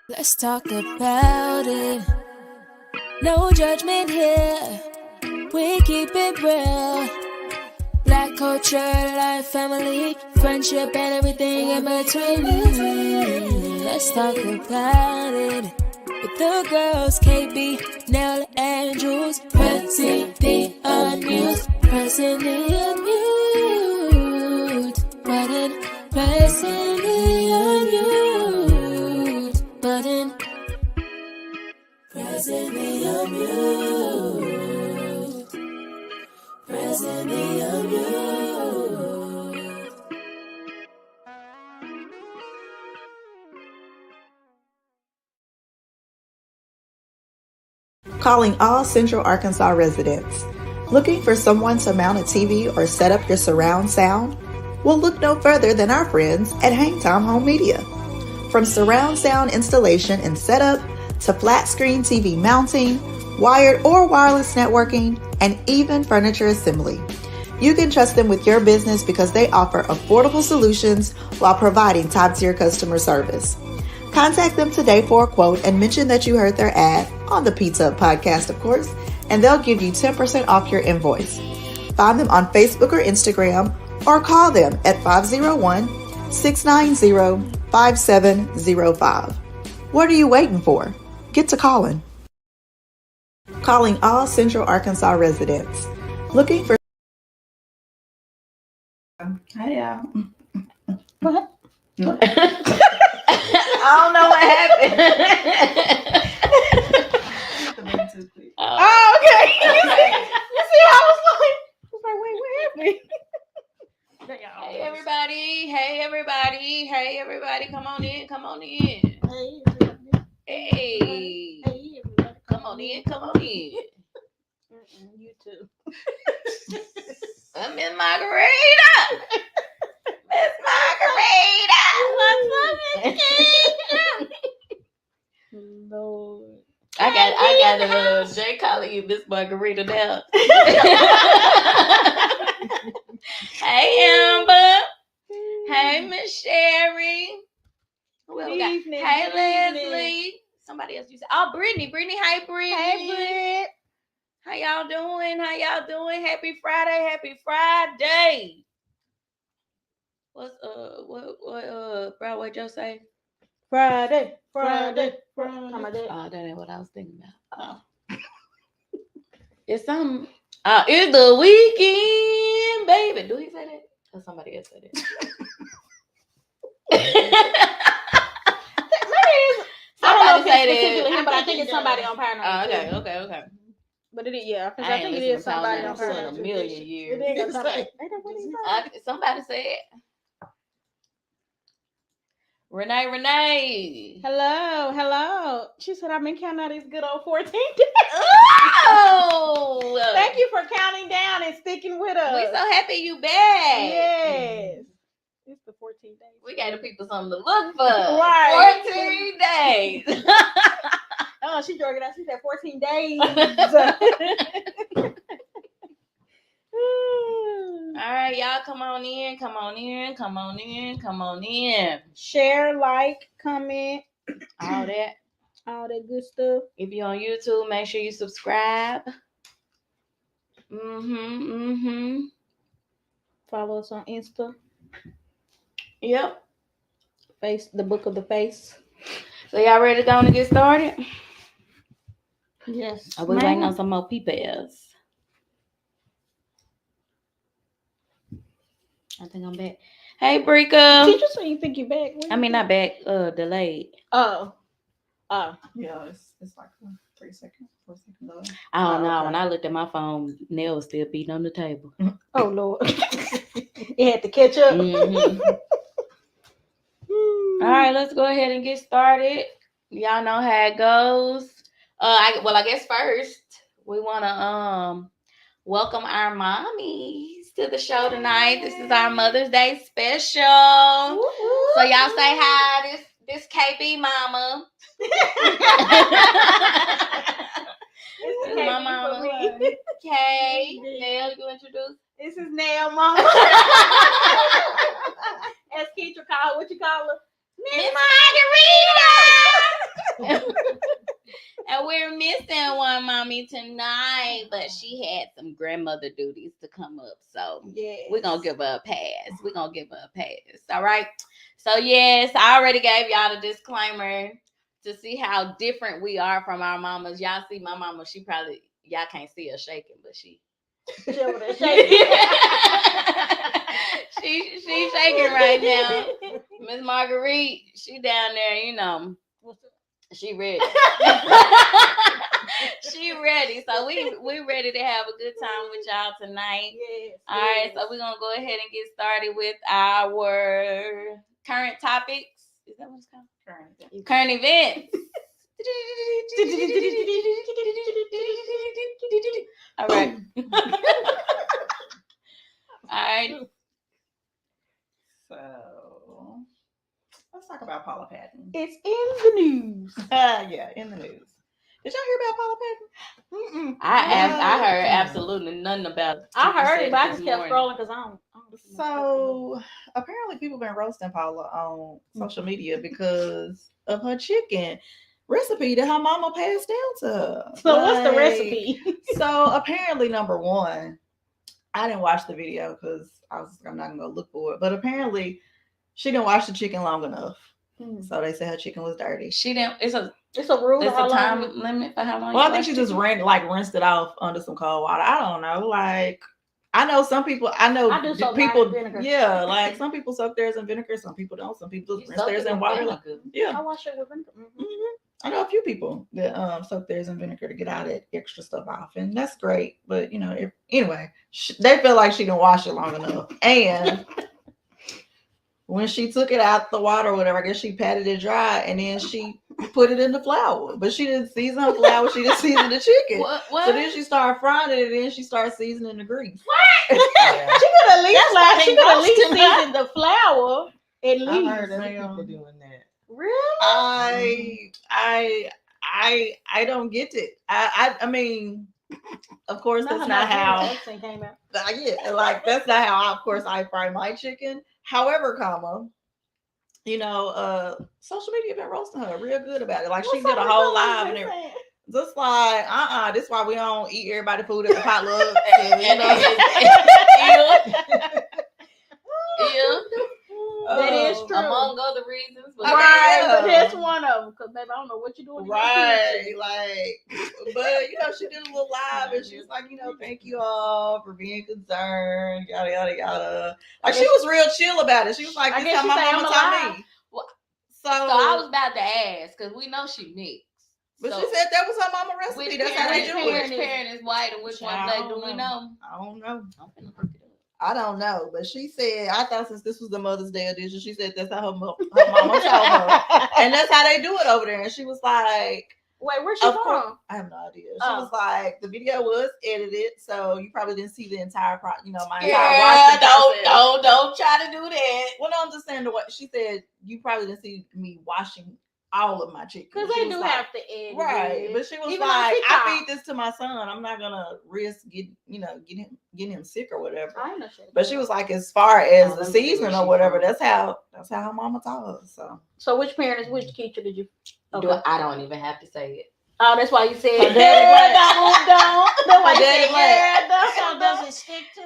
Let's talk about it. No judgment here. We keep it real. Black culture, life, family, friendship, and everything in between. Let's talk about it. With the girls, KB, Nell, and Jules. Pressing the unmute. Pressing the unmute button. Pressing the unmute button. Pressing the unmute. Pressing the unmute. Calling all Central Arkansas residents. Looking for someone to mount a TV or set up your surround sound? Well, look no further than our friends at Hangtime Home Media. From surround sound installation and setup to flat screen TV mounting, wired or wireless networking, and even furniture assembly. You can trust them with your business because they offer affordable solutions while providing top-tier customer service. Contact them today for a quote and mention that you heard their ad on the Pizza Up podcast, of course, and they'll give you 10% off your invoice. Find them on Facebook or Instagram or call them at 501-690-5705. What are you waiting for? Get to calling. Calling all Central Arkansas residents. Looking for... Hey, y'all. What? I don't know what happened. Oh, okay. You see, I was like, wait, what happened? Hey everybody, hey everybody, hey everybody, come on in, come on in. Hey, come on in, come on in. You too. Miss Margarita. Miss Margarita. Lord. I got Jay calling you Miss Margarita now. Hey Amber. Hey Miss Sherry. Who else we got? Hey Leslie. Somebody else you said. Oh, Brittany. Hey Brittany. Hey, Britt. How y'all doing? Happy Friday. What's Broadway Joe say? Friday. Oh, that ain't what I was thinking about. It's some it's the weekend, baby. Do he say that? Or somebody else said that? I don't know if it's specifically him, but I think it's somebody on Power Number. Okay. But it is, yeah. I I think it is somebody on Power in a Number. million years. It is somebody. Somebody said. Renee. Hello. She said, I've been counting out these good old 14 days. Oh! Thank you for counting down and sticking with us. We're so happy you back. Yes. It's the 14 days. We got the people something to look for. Right. 14 days. Oh, she drug it out. She said 14 days. All right, y'all, come on in. Share, like, comment, all that good stuff. If you're on YouTube, make sure you subscribe. Follow us on Insta. Yep. The book of the face. So y'all ready to go and get started? Yes. Are we waiting on some more people? I think I'm back. Hey, Brika. Did you say you think you're back? Not back. Delayed. Oh. Yeah, it's like 3 seconds, 4 seconds away. I don't know. Okay. When I looked at my phone, Nell was still beating on the table. Oh, Lord. It had to catch up. All right, let's go ahead and get started. Y'all know how it goes. I guess first we want to welcome our mommies to the show tonight. This is our Mother's Day special. Woo-hoo. So y'all say hi. This KB mama. This is my mama. Kay. Nell, you introduce? This is Nell, mama. As Keitra call her, what you call her? Miss Margarita. And we're missing one mommy tonight, but she had some grandmother duties to come up. So we're going to give her a pass. All right. So, yes, I already gave y'all the disclaimer to see how different we are from our mamas. Y'all see my mama, y'all can't see her shaking, but she's shaking right now. Miss Marguerite, she down there, she ready. She ready. So we ready to have a good time with y'all tonight. Yes. All right, so we're gonna go ahead and get started with our current topics. Is that what it's called? Current events. All right. All right. So let's talk about Paula Patton. It's in the news. Yeah, in the news. Did y'all hear about Paula Patton? I heard absolutely nothing about it. I heard it, but I just kept scrolling because I don't. So apparently people been roasting Paula on social media because of her chicken recipe that her mama passed down to her. So what's the recipe? So apparently, number one, I didn't watch the video because I'm not gonna go look for it. But apparently, she didn't wash the chicken long enough. So they said her chicken was dirty. She didn't. It's a rule. There's a time limit for how long. Well, I think she just rinsed it off under some cold water. I don't know. Like, I know some people. I do people. Yeah, like some people soak theirs in vinegar. Some people don't. Some people just rinse theirs in water. Yeah, I wash it with vinegar. I know a few people that soak theirs in vinegar to get all that extra stuff off, and that's great. But anyway, they feel like she didn't wash it long enough, and when she took it out the water or whatever, I guess she patted it dry, and then she put it in the flour. But she didn't season her flour; she didn't season the chicken. What? So then she started frying it, and then she started seasoning the grease. What? Yeah. She could at least season the flour. At least. I heard people doing that. Really? I don't get it. I mean, of course that's not how. Came out. Yeah, like that's not how. Of course, I fry my chicken. However, social media been roasting her real good about it. Like she did a whole live and everything. Just like, this is why we don't eat everybody food at the potluck. That is true. Among other reasons. But but that's one of them. Because, baby, I don't know what you're doing. Right. But, she did a little live and she was like, thank you all for being concerned, yada, yada, yada. Like, she was real chill about it. She was like, this is how my mama taught me. Well, so I was about to ask, because we know she mixed. But she said that was her mama recipe. That's how they do it. Which parent is white and which one black? Do we know? I don't know. I'm finna look it up. I don't know, but she said, I thought since this was the Mother's Day edition, she said that's how her mama told her. And that's how they do it over there. And she was like, wait, where's she from? I have no idea. She was like, the video was edited, so you probably didn't see the entire my entire watching process. Don't try to do that. Well, no, I'm just saying she said you probably didn't see me washing all of my chicken. Because they do have to edit. Right. But she was even like, I feed this to my son. I'm not gonna risk getting him sick or whatever. I know. But she was like, as far as the seasoning or whatever, that's how her mama taught her. So which teacher did you I don't even have to say it. Oh, that's why you said don't. That's why you said So does it stick to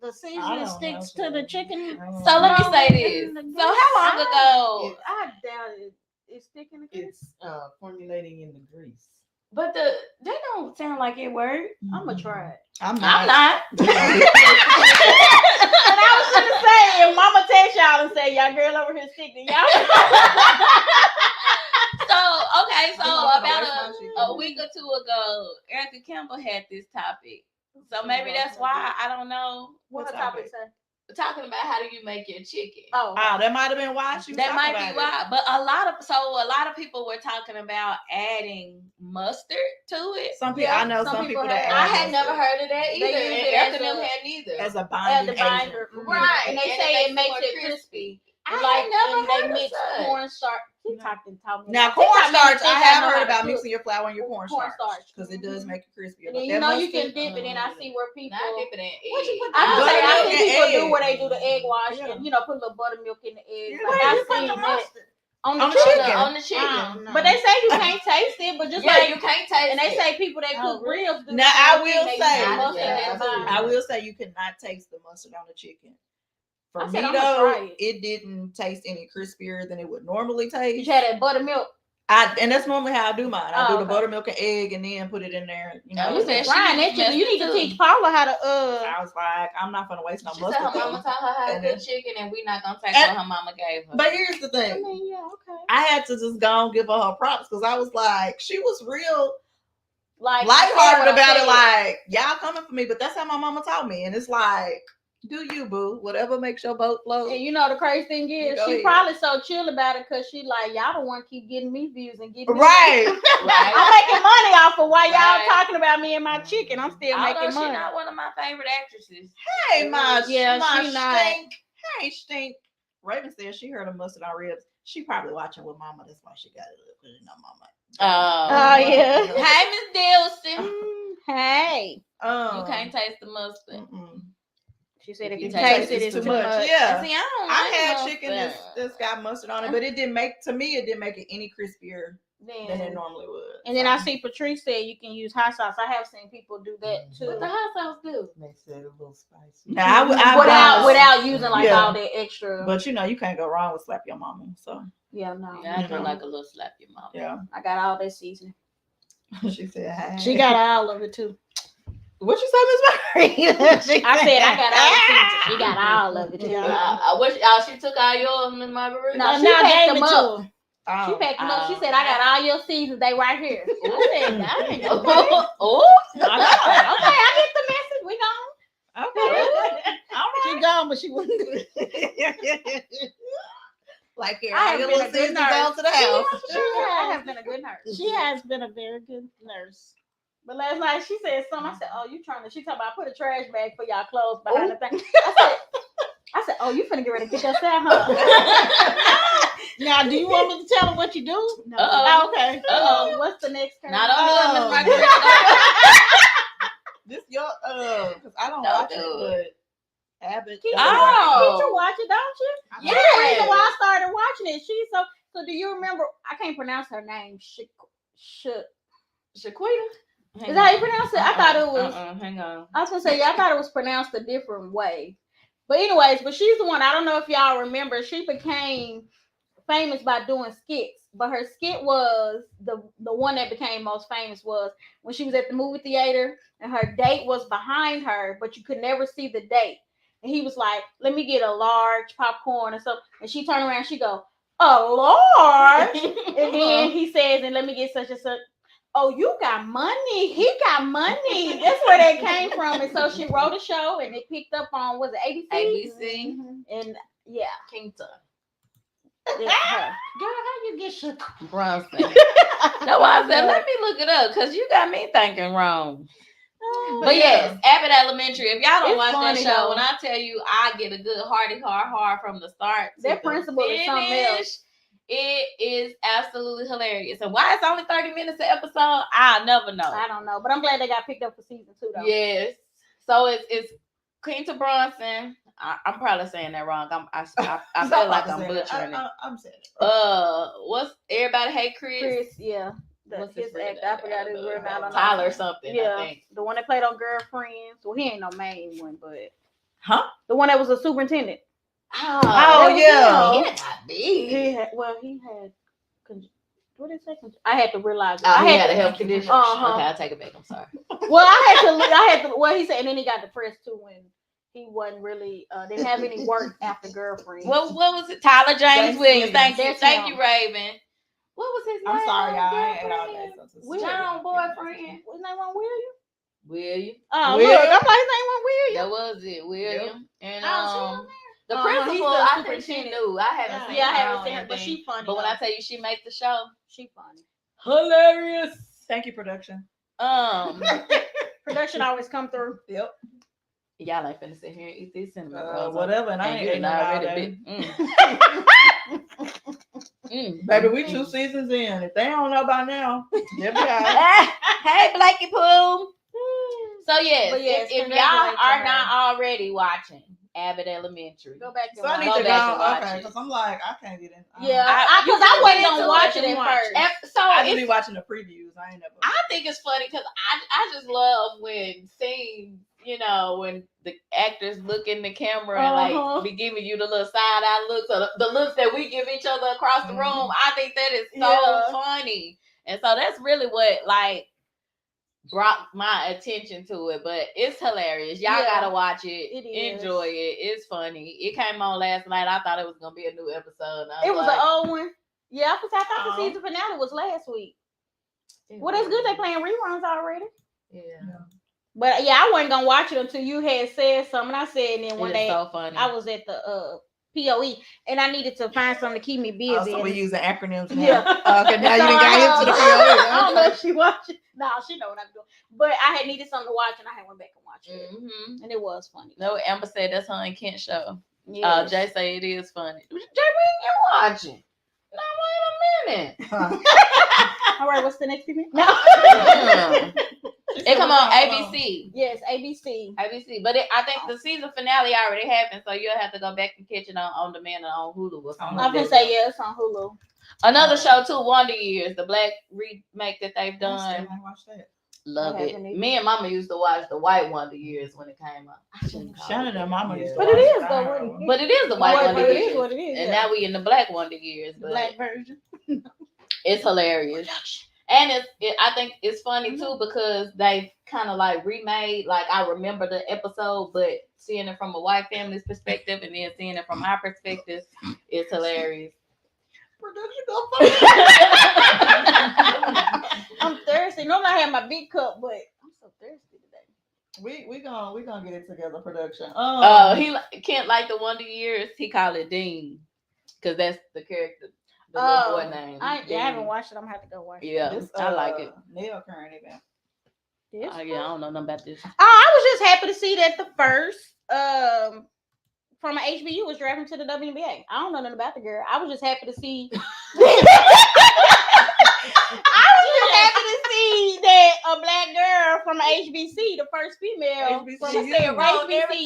the seasoning sticks to the chicken? So let me say this. So how long ago? I doubt it. It's sticking to grease. It's formulating in the grease. But they don't sound like it worked. I'm gonna try it. I'm not. And I was gonna say, if Mama text y'all and say y'all girl over here sticking, y'all. So about a week or two ago, Erica Campbell had this topic. So maybe that's why. I don't know. What her topic say? Talking about how do you make your chicken. Oh, that might have been why she was that might be why. But a lot of people were talking about adding mustard to it. Some people I know some people that I had never heard of that either. Erica them had neither. As a binder. Right. And they say it makes it crispy. I never heard they mix cornstarch. TikTok didn't taught me. Now, TikTok made me cornstarch, think I have know heard how to about cook mixing your flour and your cornstarch cornstarch. because it does make it crispier. And But then, that you know, you mustard, can dip it in. I see where people. Not dip it in What you egg. put? I Buttermilk I see and people egg. do where they do the egg wash Yeah. and put a little buttermilk in the eggs. Yeah, Like where I you put seen the that mustard? on On the the chicken. chicken. On the chicken. But they say you can't taste it. But just Yeah, like you can't taste and they it. say people that cook ribs do. Now, I will say, I I will say you cannot taste the mustard on the chicken. For I me said, I'm gonna though, try it didn't taste any crispier than it would normally taste. You had that buttermilk. And that's normally how I do mine. I do the okay. buttermilk and egg, and then put it in there. You know, You said she Ryan, that chicken. You need to teach Paula how to. I was like, I'm not gonna waste no She mustard. said her mama taught her how to And cook then- chicken, and we not gonna take what her mama gave her. But here's the thing. I mean, yeah, okay. I had to just go and give her props because I was like, she was real Like lighthearted about it. said. Like, y'all coming for me, but that's how my mama taught me. And it's like, do you, boo? Whatever makes your boat float. And you know the crazy thing is, she probably so chill about it because she like, y'all don't want to keep getting me views and getting me right. I'm making money off of why y'all talking about me and my chicken. I'm still making money. She's not one of my favorite actresses. Hey, my she not. stink. Hey, stink. Raven said she heard a mustard on ribs. She probably watching with mama. That's why she got it up. Because you know mama. Oh yeah. Hey, Miss Dilson. Hey. You can't taste the mustard. She said if You you taste taste it, it's too too much. much. Yeah. See, I had don't like chicken that's got mustard on it, but it didn't make it any crispier than it normally would. And then I see Patrice said you can use hot sauce. I have seen people do that too. What the hot sauce do? Makes it a little spicy. Now, without using like all that extra. But you know, you can't go wrong with slap your mama. So yeah, no. Yeah, I do like a little slap your mama. Yeah, I got all that seasoning. She said, "Hey." She got all of it too. What you say, Miss Murray? I said I got all the seasoning. She got all of it too. I wish she took all yours, Miss Marguerite. No, she packed them up. She packed them up. She said, I got all your seasons. They right here. I said, dang. Okay. Okay, I get the message. We gone. Okay. All right. She gone, but she wouldn't do it. Like, I have your been little a good sister nurse. down to the house. I have been a good nurse. She has been a very good nurse. But last night she said something. I said, "Oh, you trying to?" She talking about I put a trash bag for y'all clothes behind the thing. I said, "Oh, you finna get ready to get yourself, huh?" Now, do you want me to tell her what you do? No. Oh, okay. What's the next turn? Not only Miss Marguerite. This your because I don't watch it, but Abbott. Keisha watch it, don't you? Yeah. That's the reason why I started watching it. She's so. Do you remember? I can't pronounce her name. Shaquita. Is that how you pronounce it? I thought it was. Hang on. I was gonna say, I thought it was pronounced a different way. But anyways, she's the one. I don't know if y'all remember. She became famous by doing skits. But her skit was the one that became most famous was when she was at the movie theater and her date was behind her, but you could never see the date. And he was like, "Let me get a large popcorn or something." And she turned around. She go, "A large?" And then he says, "And let me get such and such." Oh, you got money. He got money. That's where that came from. And so she wrote a show and it picked up on, was it ABC? ABC. And yeah. Kington. It's her. Girl, how you get shook? Bronson. That's why I said, let me look it up because you got me thinking wrong. But yes, Abbott Elementary. If y'all don't watch that show, when I tell you I get a good hard from the start. That principal is something else. It is absolutely hilarious. And why it's only 30 minutes an episode, I'll never know. I don't know. But I'm glad they got picked up for season 2 though. Yes. So it's Quinta Bronson. I'm probably saying that wrong. I feel like I'm butchering it. I'm saying it. What's everybody hate Chris? Chris, yeah. What's his actor? I forgot his real name. I don't know. Tyler something. Yeah, I think. the one that played on Girlfriends. Well, he ain't no main one, but the one that was a superintendent. Oh yeah. He did not be. He had. What did it say? I had to realize. I had a health condition. Uh-huh. Okay, I'll take it back. I'm sorry. Well, I had to. Well, he said, and then he got depressed too when he wasn't really didn't have any work after Girlfriends. What was it? Tyler James Williams. Thank you, Raven. What was his name? I'm sorry, y'all. I ain't all that. John boyfriend. His name was William. William. Oh, William. look, I thought his name was William. That was it, William. Yep. And the he's principal, the I think she knew. I haven't seen her. I haven't seen her, on but she funny. But when I tell you she made the show, she funny. hilarious. Thank you, production. Production always come through. Yep. Y'all ain't finna sit here and eat these cinnamon rolls. Whatever, and I ain't already bit. Baby, we 2 seasons in. If they don't know by now, they'll be all right. Hey, Blakey Pooh. So yes, But yes, if y'all congratulations are to not her. already watching Abbott Elementary, Go back and So I watch. need Go to back go. and watch Okay, it. because I'm like, I can't get in. Yeah, you because I can wasn't get gonna into watch it it at first. So I just it's be watching the previews. I ain't never. I think it's funny because I just love when scenes, when the actors look in the camera and like be giving you the little side eye looks or the looks that we give each other across the room. I think that is so funny. And so that's really what like brought my attention to it. But it's hilarious. Y'all gotta watch it. Enjoy it. It's funny. It came on last night. I thought it was gonna be a new episode. It was an old one. Yeah, I thought the season finale was last week. Well, that's good. They playing reruns already. Yeah. But yeah, I wasn't gonna watch it until you had said something. I said, and then one day so funny. I was at the POE and I needed to find something to keep me busy. Oh, so we're using acronyms now. Yeah. Okay, now you done got into the POE. I don't know if she watched it. No, she know what I'm doing. But I had needed something to watch and I had went back and watched it. And it was funny. No, Amber said that's her and Kent show. Yes. Jay say it is funny. Jay, when you watching? Now wait a minute. All right, what's the next event? No. It come on ABC. Yes, ABC. But I think the season finale already happened, so you'll have to go back and catch it on demand and on Hulu or something. I'm gonna say yes on Hulu. Another show too, Wonder Years, the black remake that they've done. I watched that. Love it. Me and Mama used to watch the White Wonder Years when it came out. Shannon and Mama used to But watch it is though. But it is the White Wonder It Years. is what it is. And now we in the Black Wonder Years. The black version. It's hilarious. And I think it's funny too because they kind of like remade, like I remember the episode, but seeing it from a white family's perspective and then seeing it from our perspective, it's hilarious. I'm thirsty. Normally I have my big cup, but I'm so thirsty today. We gonna get it together, production. He can't like the Wonder Years. He call it Dean because that's the character. The little boy name. I haven't watched it. I'm gonna have to go watch it. Yeah, I like it. Nail current event. I don't know nothing about this. I was just happy to see that the first from an HBU was drafted to the WNBA. I don't know nothing about the girl. I was just happy to see. I was just happy to see that a black girl from HBC, the first female from HBCU.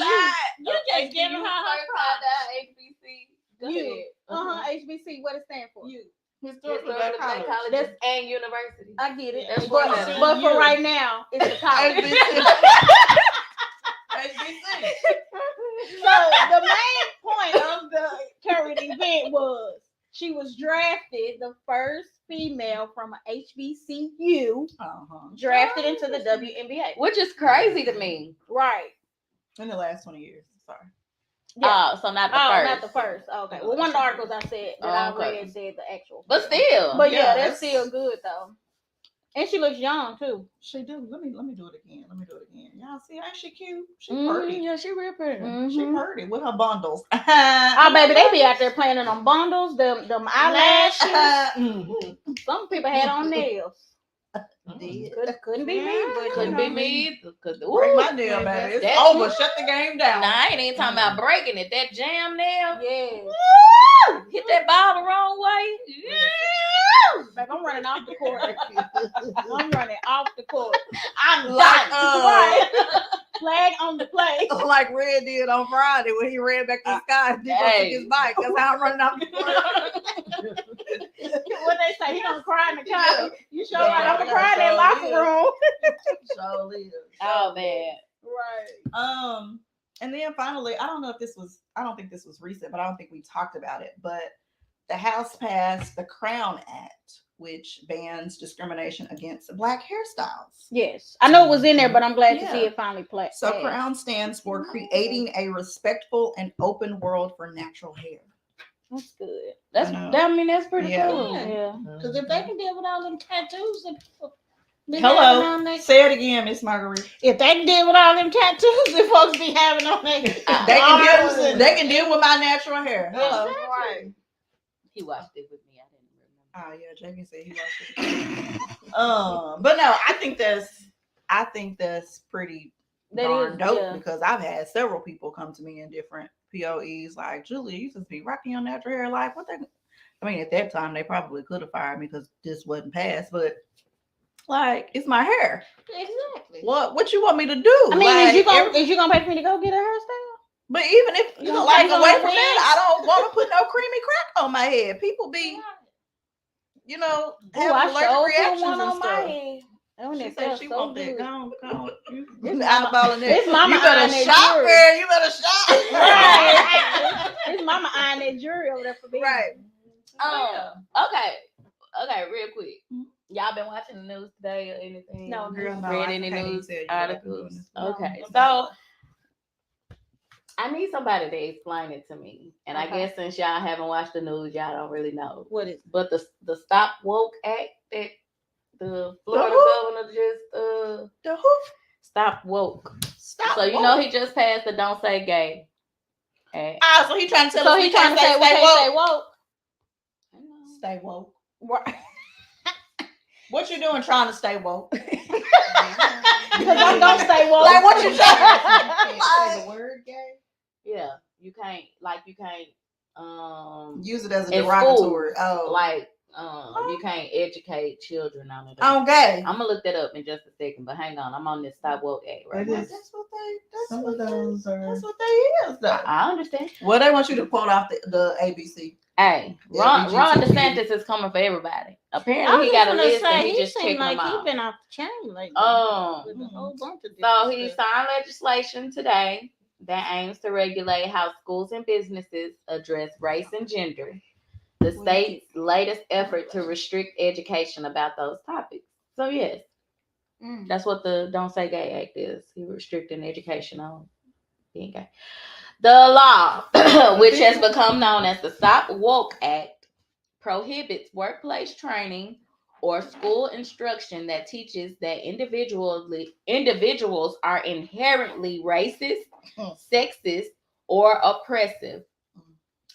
You just giving her props. HBC. HBC. What it stand for? Historical Black College and University. I get it. That's but for right now, it's a college. HBC. So the main point of the current event was she was drafted, the first female from a HBCU, drafted into the WNBA, which is crazy to me. Right. In the last 20 years. Sorry. Yeah. So not the first. Not the first. Okay. Well, one of the articles I said that I read said the actual. But still. But yeah, that's still good though. And she looks young too. She do. Let me do it again. Y'all see, ain't she cute? She pretty. Yeah, she real pretty. She pretty with her bundles. Oh baby, they be out there playing on bundles, them eyelashes. Some people had on nails. Couldn't be me, but couldn't be me. Break my nail, baby. It's over. Shut the game down. Nah, I ain't even talking about breaking it. That jam nail. Yeah. Woo! Hit that ball the wrong way. Yeah. Like I'm running off the court. I'm like flag on the play. Like Red did on Friday when he ran back to the sky and took his bike. That's how I'm running off the court. What they say, he gonna cry in the car. You sure I'm gonna cry in that locker room. So live. Oh man. Right. And then finally, I don't think this was recent, but I don't think we talked about it. But the House passed the Crown Act, which bans discrimination against Black hairstyles. Yes. I know it was in there, but I'm glad to see it finally played. So Crown stands for creating a respectful and open world for natural hair. That's good. That's pretty cool. Yeah. Because if they can deal with all them tattoos and hello, say it again, Miss Marguerite. If they can deal with all them tattoos that folks be having on their they can deal with my natural hair. Hello. Right. He watched it with me. I didn't remember. Oh yeah, Jamie said he watched it. But no, I think that's pretty darn dope because I've had several people come to me in different POEs like, Julie, you just be rocking your natural hair. Like, what they I mean, at that time, they probably could have fired me because this wasn't passed, but like, it's my hair. Exactly. What you want me to do? I mean, like, is you gonna pay for me to go get a hairstyle? But even if You gonna- like you gonna away have from that, wigs? I don't want to put no creamy crack on my head. People be, you know, having I allergic sure put reactions one and on my stuff. head. Oh, She that said felt she so want good. that. Go on. This Eyeballing that. this mama You better eyeing that shop, jewelry. girl. You better shop. Right. This mama eyeing that jewelry over there for me. Right. Okay, real quick. Y'all been watching the news today or anything? No, Girl, no, read I any can't even news tell you what I've been articles? doing. Okay, No. so I need somebody to explain it to me. And I guess since y'all haven't watched the news, y'all don't really know. What is? But the Stop Woke Act that the Florida governor just The who? Stop Woke. Stop. So you know he just passed the Don't Say Gay Act. Ah, so he trying to tell So us he we trying can't to say we stay can't woke. say woke. Stay woke. Right. What you doing trying to stay woke? Because I'm gonna say woke. Like what you trying? Say the word gay. Yeah, you can't Use it as a in derogatory. school, Oh, like you can't educate children on it. I'm gay. I'm gonna look that up in just a second, but hang on, I'm on this Stop Woke Act right now. That's what Some of those are. That's what they is though. I understand. Well, they want you to quote off the ABC. Hey, Ron DeSantis is coming for everybody. Apparently, he got a list and he just checked them like out. he's been off the chain lately. With a whole bunch of So different he stuff. signed legislation today that aims to regulate how schools and businesses address race and gender. The state's latest effort to restrict education about those topics. So yes, that's what the Don't Say Gay Act is. He restricting education on being gay. The law, which has become known as the Stop Woke Act, prohibits workplace training or school instruction that teaches that individuals are inherently racist, sexist, or oppressive,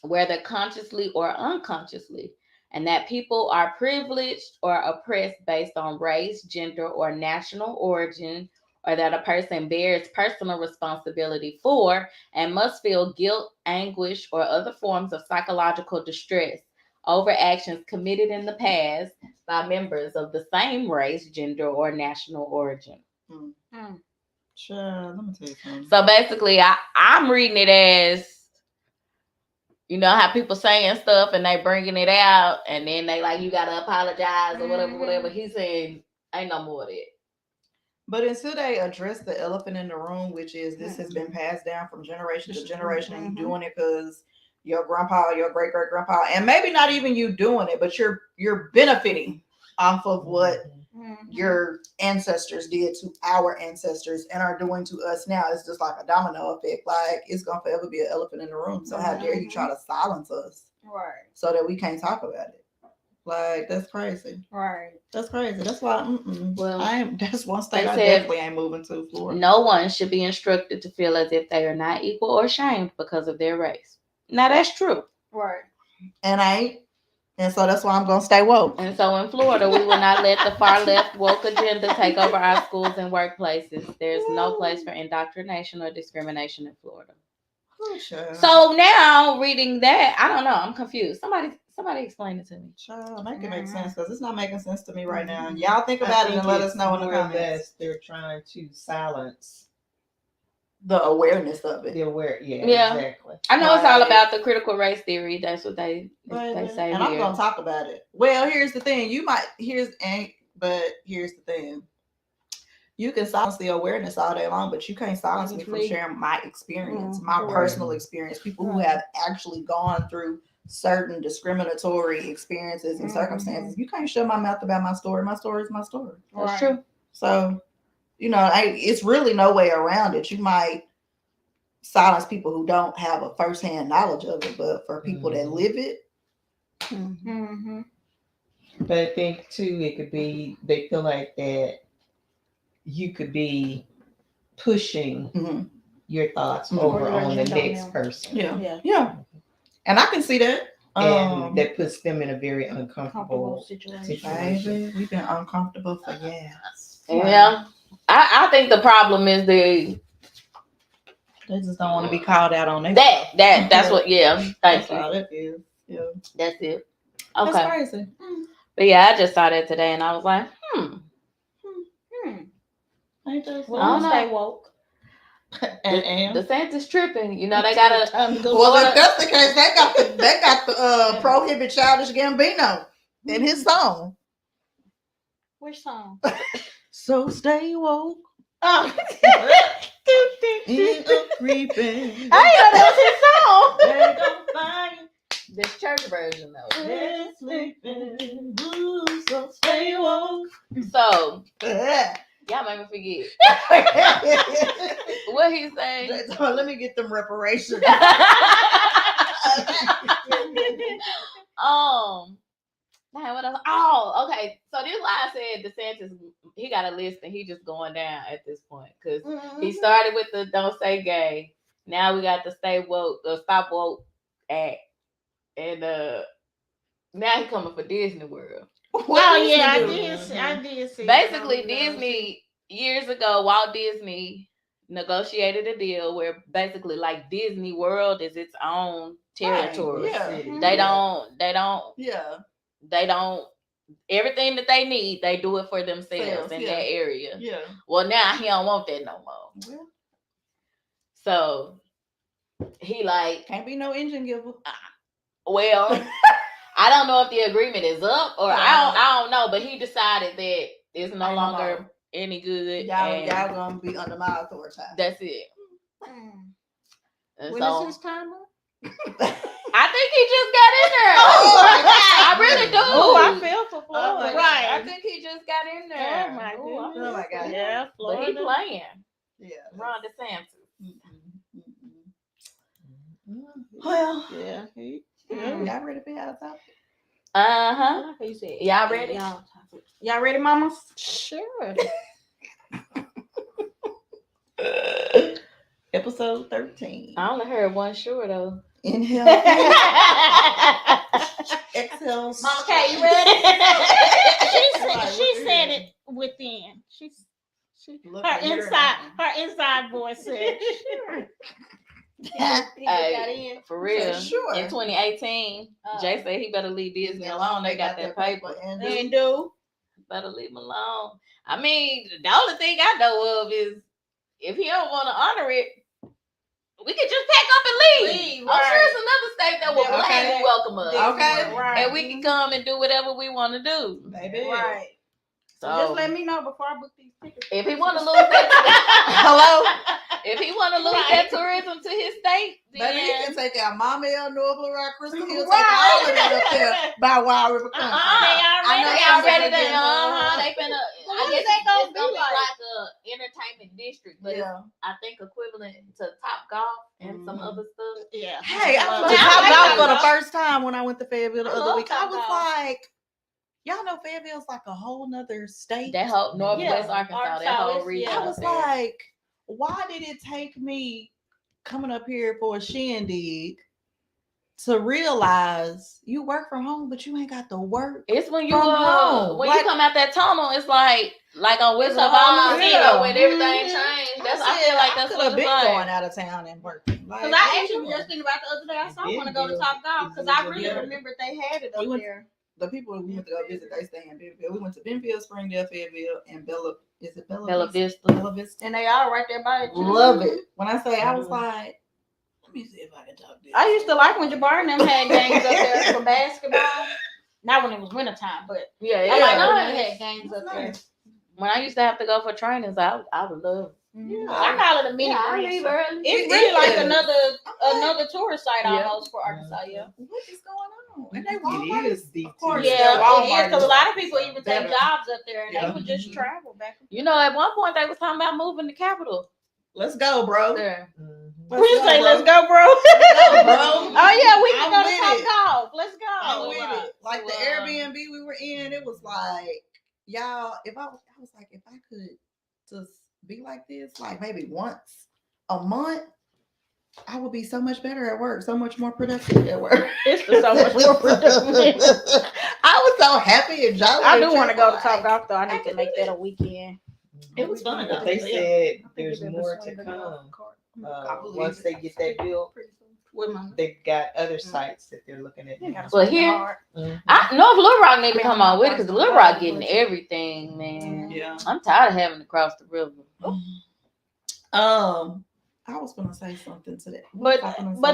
whether consciously or unconsciously, and that people are privileged or oppressed based on race, gender, or national origin, or that a person bears personal responsibility for and must feel guilt, anguish, or other forms of psychological distress over actions committed in the past by members of the same race, gender, or national origin. Sure, let me tell you something. So basically, I'm reading it as, you know how people saying stuff and they bringing it out and then they like, you gotta apologize or whatever. He's saying ain't no more of that. But until they address the elephant in the room, which is this has been passed down from generation to generation, and you doing it because your grandpa, your great great grandpa, and maybe not even you doing it, but you're benefiting off of what your ancestors did to our ancestors and are doing to us now. It's just like a domino effect. Like it's gonna forever be an elephant in the room. So how dare you try to silence us, Right? So that we can't talk about it? Like that's crazy. Right. That's crazy. That's why. Well, that's one state I said, definitely ain't moving to, Florida. No one should be instructed to feel as if they are not equal or shamed because of their race. Now that's true. Right. And I ain't. And so that's why I'm gonna stay woke. And so in Florida, we will not let the far left woke agenda take over our schools and workplaces. There's no place for indoctrination or discrimination in Florida. Oh, sure. So now reading that, I don't know. I'm confused. Somebody explain it to me. Sure, make it make sense because it's not making sense to me right now. Y'all think about it and let us know in the comments. They're trying to silence the awareness of it. the aware. Yeah, exactly. I know it's all about the critical race theory. That's what they say. And I'm gonna talk about it. Well, here's the thing. Here's the thing. You can silence the awareness all day long, but you can't silence me from sharing my experience, my personal experience. People who have actually gone through certain discriminatory experiences and circumstances. You can't shut my mouth about my story. My story is my story. That's true. So, it's really no way around it. You might silence people who don't have a firsthand knowledge of it, but for people that live it. But I think too, it could be they feel like that you could be pushing your thoughts over on the next person. Yeah. And I can see that. And that puts them in a very uncomfortable situation. Baby, we've been uncomfortable for years. Yeah. I think the problem is they just don't want to be called out on that. That's what. Yeah. That's all it is. Yeah. That's it. Okay. That's crazy. But yeah, I just saw that today and I was like, Ain't that Well, I don't I'm gonna know. stay woke. The DeSantis tripping. You know, they gotta. Well, if that's the case, they got the prohibit Childish Gambino in his song. Which song? So stay woke. Oh. Ain't a creeping. I didn't know that was his song. They gon' find This church version though. you sleeping. Ooh, so stay woke. So y'all made me forget what he say. Let me get them reparations. Man, what else? Oh, okay. So this is why I said DeSantis, he got a list and he just going down at this point because he started with the "Don't Say Gay." Now we got the "Stay Woke," the "Stop Woke" Act, and now he coming for Disney World. Oh yeah, I did see. Basically, Disney years ago, Walt Disney negotiated a deal where basically like Disney World is its own territory. Right, yeah. They don't. Yeah. They don't. Everything that they need, they do it for themselves in yeah. that area. Yeah. Well, now he don't want that no more. Well, So he like, can't be no engine giver. well, I don't know if the agreement is up or I don't know, but he decided that it's no longer any good. Y'all gonna be under my authority. That's it. And When so, is his time up? I think he just got in there. Oh my God. I really do. Oh, I feel for Florida. Oh my God. Right. I think he just got in there. Oh my goodness. Oh my God. Yeah, But Florida. he playing. Yeah. Ron DeSantis. Well, Yeah. y'all ready to be out of topic? Uh-huh. Like you said. Y'all ready? Y'all ready, mamas? Sure. Episode 13. I only heard one sure though. Inhale. Exhale. Mama K, you ready? she said it within. Her inside voice said, sure. Hey, for real. Sure. In 2018, Jay said he better leave Disney alone. They got that paper. And do. Better leave him alone. I mean, the only thing I know of is if he don't want to honor it, we can just pack up and leave. I'm sure it's another state that will gladly welcome us. Okay. Right. And we can come and do whatever we want to do. Baby. Right. So Just let me know before I book these tickets. if he want to lose that, Hello? if he want to lose that tourism to his state, then Baby, you can take out Mama L, North Little Rock, Crystal Hill, take all of that up there by Wild River Country. They already done. They finna. I what guess is they gonna it's gonna be be like? like a entertainment district, but Yeah. I think equivalent to Top Golf and some other stuff. Yeah. Hey, I love was it. Top I Golf like for the Top first time when I went to Fayetteville the I other love week. I Top was Golf. like, y'all know Fayetteville's like a whole nother state. That whole Northwest Arkansas, that Arkansas whole is- region. yeah. I was up there. like, why did it take me coming up here for a shindig to realize you work from home, but you ain't got to work? It's when you From home. when Like- you come out that tunnel, it's like on Wizard of a whole Oz, new you know, feel. when everything Mhm. changed. That's I I feel like I that's could what have it's been like. going out of town and working. Like, Because I actually was just thinking about the other day. I said I want to go to Top Golf because I really Yeah. remembered they had it up We went- there. the people we went to go visit, they stay in Benfield. We went to Benfield, Springdale, Fayetteville, and Bella. Is it Bella? Bella Vista. Bella Vista. And they all right there by it. too. Love it. When I say I was like, let me see if I can talk this. I used to like when Jabbar and them had games up there for basketball. Not when it was wintertime, but Yeah, I like when nice. they had games up there. Nice. When I used to have to go for trainings, I would love. Mhm. I call it a mini I Greece. leave early. It's It really like is. another tourist site Yeah. almost for Arkansas. Yeah. What is going on? And they It Walmart is the of course. Yeah, their it Walmart is because a lot of people even take better. jobs up there and Yeah. they would just travel back. You know, at one point they was talking about moving the capital Let's go, bro. there. We say, let's go, bro. bro. Oh yeah, we can I'm go to with Top it. Golf. Let's go. I'm with right. it. Like the So, Airbnb we were in, it was like, y'all, if I was like, if I could just be like this, like maybe once a month, I would be so much better at work, so much more productive at work. It's so much more productive. I was so happy and jolly. I and do want to go to like, Top Golf though. I need to make that a weekend. It was fun. But they Yeah. said I think there's it's in more the to swing come of the car. I believe once it. they get that built. they've got other sites that they're looking at. now. But here, I know if Little Rock need to come on with it because Little Rock getting everything, man. Yeah. I'm tired of having to cross the river. I was gonna say something to that. But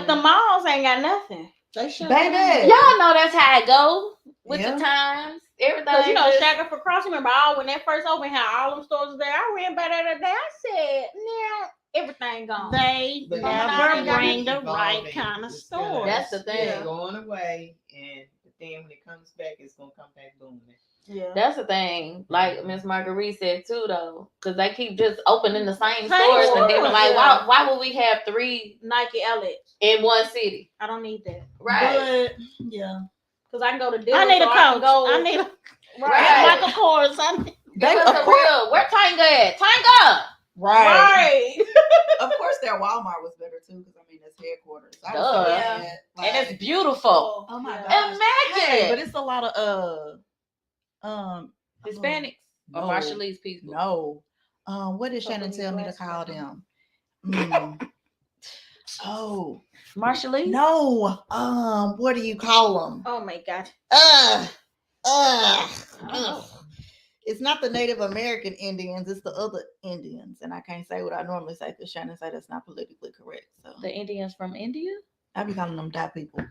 the malls ain't got nothing. They should, baby. Y'all know that's how it go with the times. Everything. Because you know, Shaka for Crossing, remember when that first opened, how all them stores was there. I ran by that other day. I said, now everything gone. They never bring the right kind of store. That's the thing. It's going away, and then when it comes back, it's gonna come back booming. Yeah, that's the thing. Like Miss Marguerite said too, though, because they keep just opening the same stores, and then like, why would we have 3 Nike outlets in one city? I don't need that. Right. But, yeah. Because I can go to Dillard's. I need a coach. I need Michael Kors. Give us the real. Where Tanga at? Tanga. Right. Of course, their Walmart was better too, because I mean that's headquarters. And it's beautiful. Oh my god. Imagine. But it's a lot of Hispanics or Marshallese people. No. What did Shannon tell me to call them? Oh, Marshallese? no. What do you call them? Oh my god. It's not the Native American Indians, it's the other Indians. And I can't say what I normally say because Shannon said that's not politically correct. So the Indians from India? I be calling them dot people.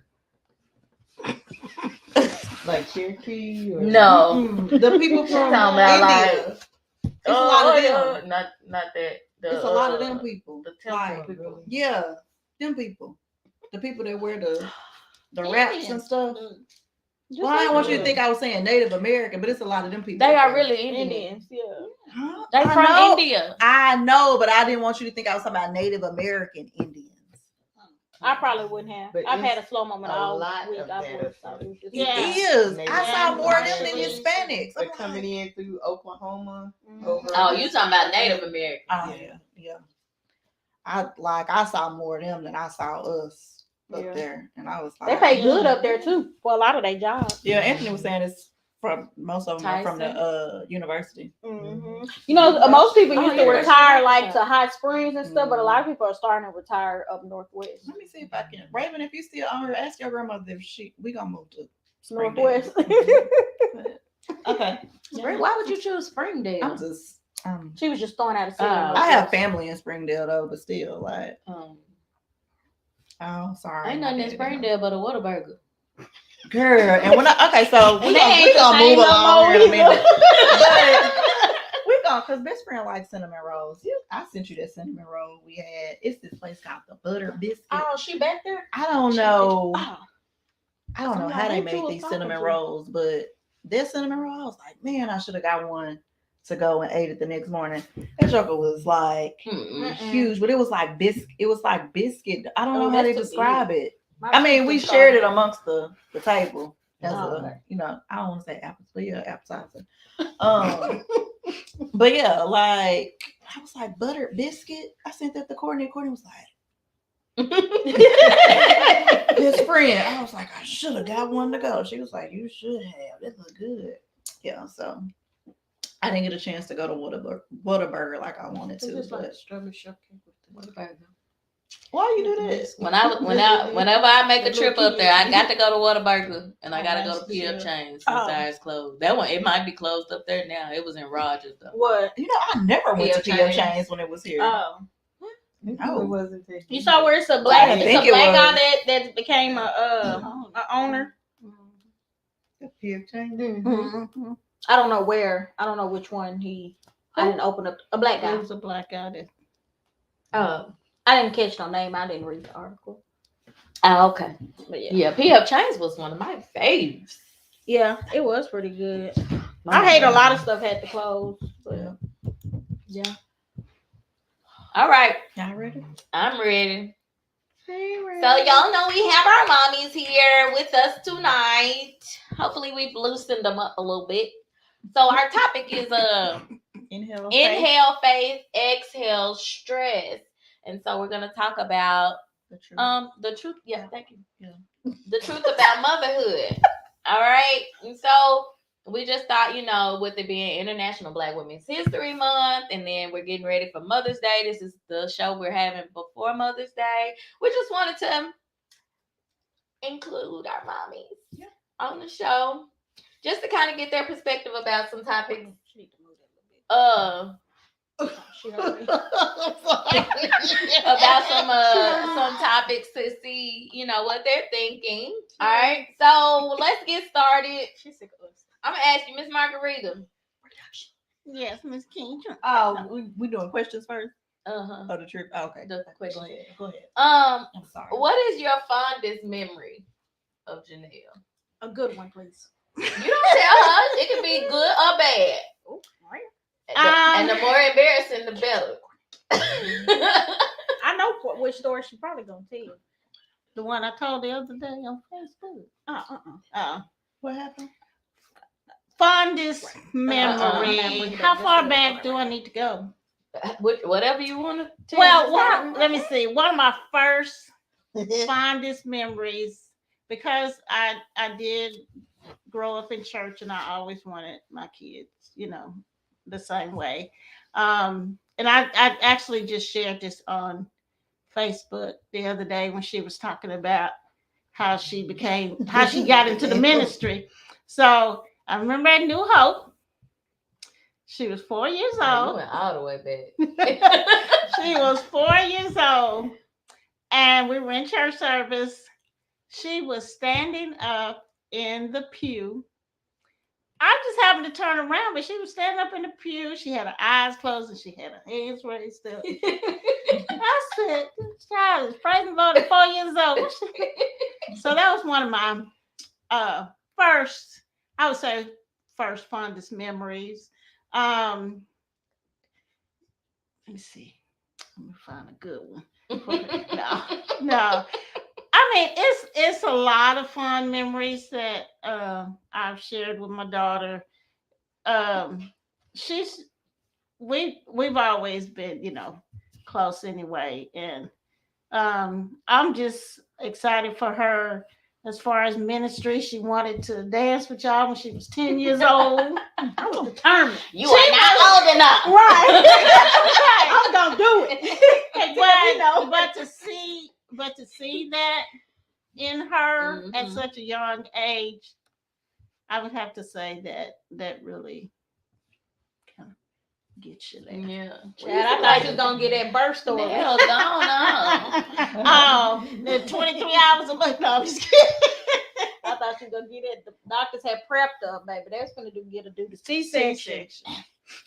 Like Cherokee? Or... No. The people from India. It's a lot of them. Not that. It's a lot of them people. The temple people. Yeah, them people. The people that wear the wraps and stuff. Well, I don't want you to think I was saying Native American, but it's a lot of them people. They are really Indians. Yeah. Huh? They from India. I know, but I didn't want you to think I was talking about Native American Indians. I probably wouldn't have. But I've had a slow moment all week. It is. I saw more of them than Hispanics. They're coming in through Oklahoma. Oh, you talking about Native American? Oh, yeah. I saw more of them than I saw us up there, and I was like, they pay good up there too for a lot of their jobs. Yeah, Anthony was saying it's from most of them are from the university. Mm-hmm. You know, most people used to retire like to Hot Springs and stuff, but a lot of people are starting to retire up northwest. Let me see if I can. Raven, if you still on her, ask your grandmother if we gonna move to Northwest. Okay. Why would you choose Springdale? I'm just. She was just throwing out a city. I have family in Springdale though, but still, like. Oh, sorry. Ain't nothing in Springdale but a Whataburger. Girl, and when okay, so we gonna move no along here in a minute. But we gonna, cause best friend likes cinnamon rolls. I sent you that cinnamon roll we had. It's this place called the Butter Biscuit. Oh, she back there? I don't know. Oh. I don't know how they make these cinnamon rolls, but their cinnamon roll, I was like, man, I should have got one to go and ate it the next morning. That joker was like huge, but it was like biscuit. It was like biscuit. I don't know how they describe it. I mean, we shared it amongst the table. As a, you know, I don't want to say apples, but yeah, appetizer. But yeah, like I was like buttered biscuit. I sent that to Courtney. Courtney was like, best friend. I was like, I should have got one to go. She was like, you should have. It looked good. Yeah, so I didn't get a chance to go to Whataburger like I wanted to. It's but like strawberry shortcake with the Whataburger. why you do this? Whenever I make a trip up there, I got to go to Whataburger and I got to go to PF Chains since ours closed. That one, it might be closed up there now. It was in Rogers though. What? You know, I never went to PF Chains when it was here. Oh. No, it wasn't. You saw where it's a black guy that became a owner. PF Chains. Mm-hmm. I don't know where. I don't know which one I didn't open up. A black guy. It was a black guy that. I didn't catch no name. I didn't read the article. Oh, okay. But Yeah, PF Chains was one of my faves. Yeah, it was pretty good. I hate a lot of stuff had to close. But yeah. All right. Y'all ready? I'm ready. So y'all know we have our mommies here with us tonight. Hopefully we've loosened them up a little bit. So our topic is inhale faith, exhale stress. And so we're gonna talk about the truth. Yeah, thank you. Yeah. The truth about motherhood. All right. And so we just thought, you know, with it being International Black Women's History Month, and then we're getting ready for Mother's Day. This is the show we're having before Mother's Day. We just wanted to include our mommies on the show, just to kind of get their perspective about some topics. About some topics to see, what they're thinking. All right, so let's get started. I'm gonna ask you, Miss Margarita. Yes, Miss King. Oh, we doing questions first. Oh, the trip. Oh, okay. the question. Go ahead. I'm sorry. What is your fondest memory of Janelle? A good one, please. You don't tell her. It can be good or bad. Oh, right. And the more embarrassing, the better. I know which story she probably gonna tell. The one I told the other day on Facebook. What happened? Fondest memory. How far back do I need to go? Whatever you want to tell. Well, let me see. One of my first fondest memories, because I did grow up in church and I always wanted my kids, the same way. And I actually just shared this on Facebook the other day when she was talking about how she got into the ministry. So I remember at New Hope, she was 4 years old. You went all the way back. She was 4 years old, and we were in church service. She was standing up in the pew. I just happened to turn around, but she was standing up in the pew. She had her eyes closed and she had her hands raised up. I said, "This child is praising the Lord at 4 years old." So that was one of my first fondest memories. Let me see. Let me find a good one. No. I mean, it's a lot of fond memories that I've shared with my daughter. We've always been, close anyway, and I'm just excited for her. As far as ministry, she wanted to dance with y'all when she was 10 years old. I was determined. You are not old enough. Right. I was gonna do it. But to see that in her at such a young age, I would have to say that really kind of gets you there. Yeah. Chad, I thought you was gonna get that birth story. Hell, no. The 23 hours of no, I'm just kidding. I thought you was gonna get it. The doctors had prepped her, baby. They was gonna do the C-section.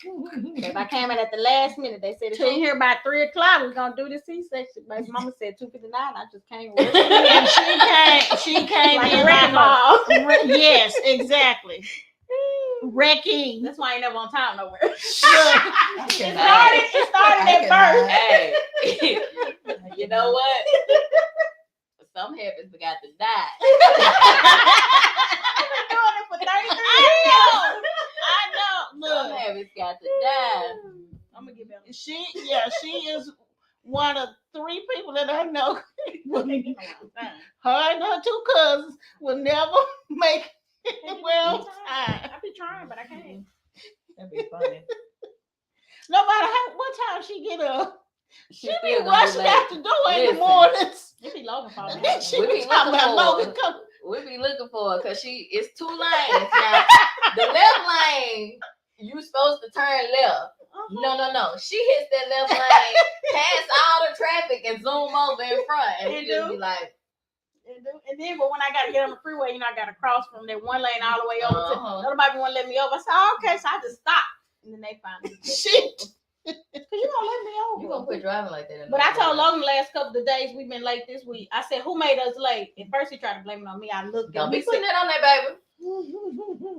If I came in at the last minute, they said if she ain't here by 3 o'clock, we're gonna do the C-section. Baby, mama said 2:59. I just came. And she came like in a wrecking ball. Yes, exactly. Wrecking. That's why I ain't never on time nowhere. Sure. It started at birth. Hey, you know what? Some habits got to die. I've been doing it for 33 years. I know. Some Look, habits got to die. I'm gonna give that. she is one of 3 people that I know. Her and her 2 cousins will never make it well time. I be trying, but I can't. That'd be funny. No matter what time she get up, she be still gonna rushing be out the door in the Listen. mornings. It be Logan for And me. then she We be be talking looking about for Logan coming. We be looking for her because it's 2 lanes. Now, the left lane, you supposed to turn left. No. She hits that left lane, pass all the traffic, and zoom over in front. And we just be like, And then, but when I gotta get on the freeway, I gotta cross from that one lane all the way over to nobody won't let me over. I said, oh, okay, so I just stop. And then they finally Shit. Cause you gonna let me over. you gonna quit driving like that. But I told Logan the last couple of days we've been late this week. I said, who made us late? At first he tried to blame it on me. I looked at Don't him. be He putting said, that on there, baby.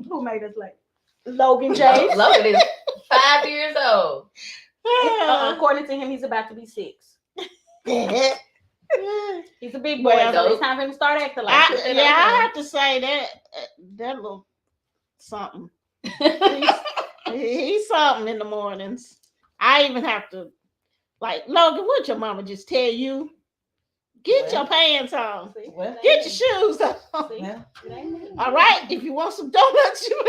who made us late? Logan James. Logan is 5 years old. According to him, he's about to be 6. He's a big boy, Well, so it's time for him to start acting like I have to say that little something. He's something in the mornings. I even have to, like, Logan, what your mama just tell you? Get your pants on. Well, Get your shoes on. well, All right, if you want some donuts, you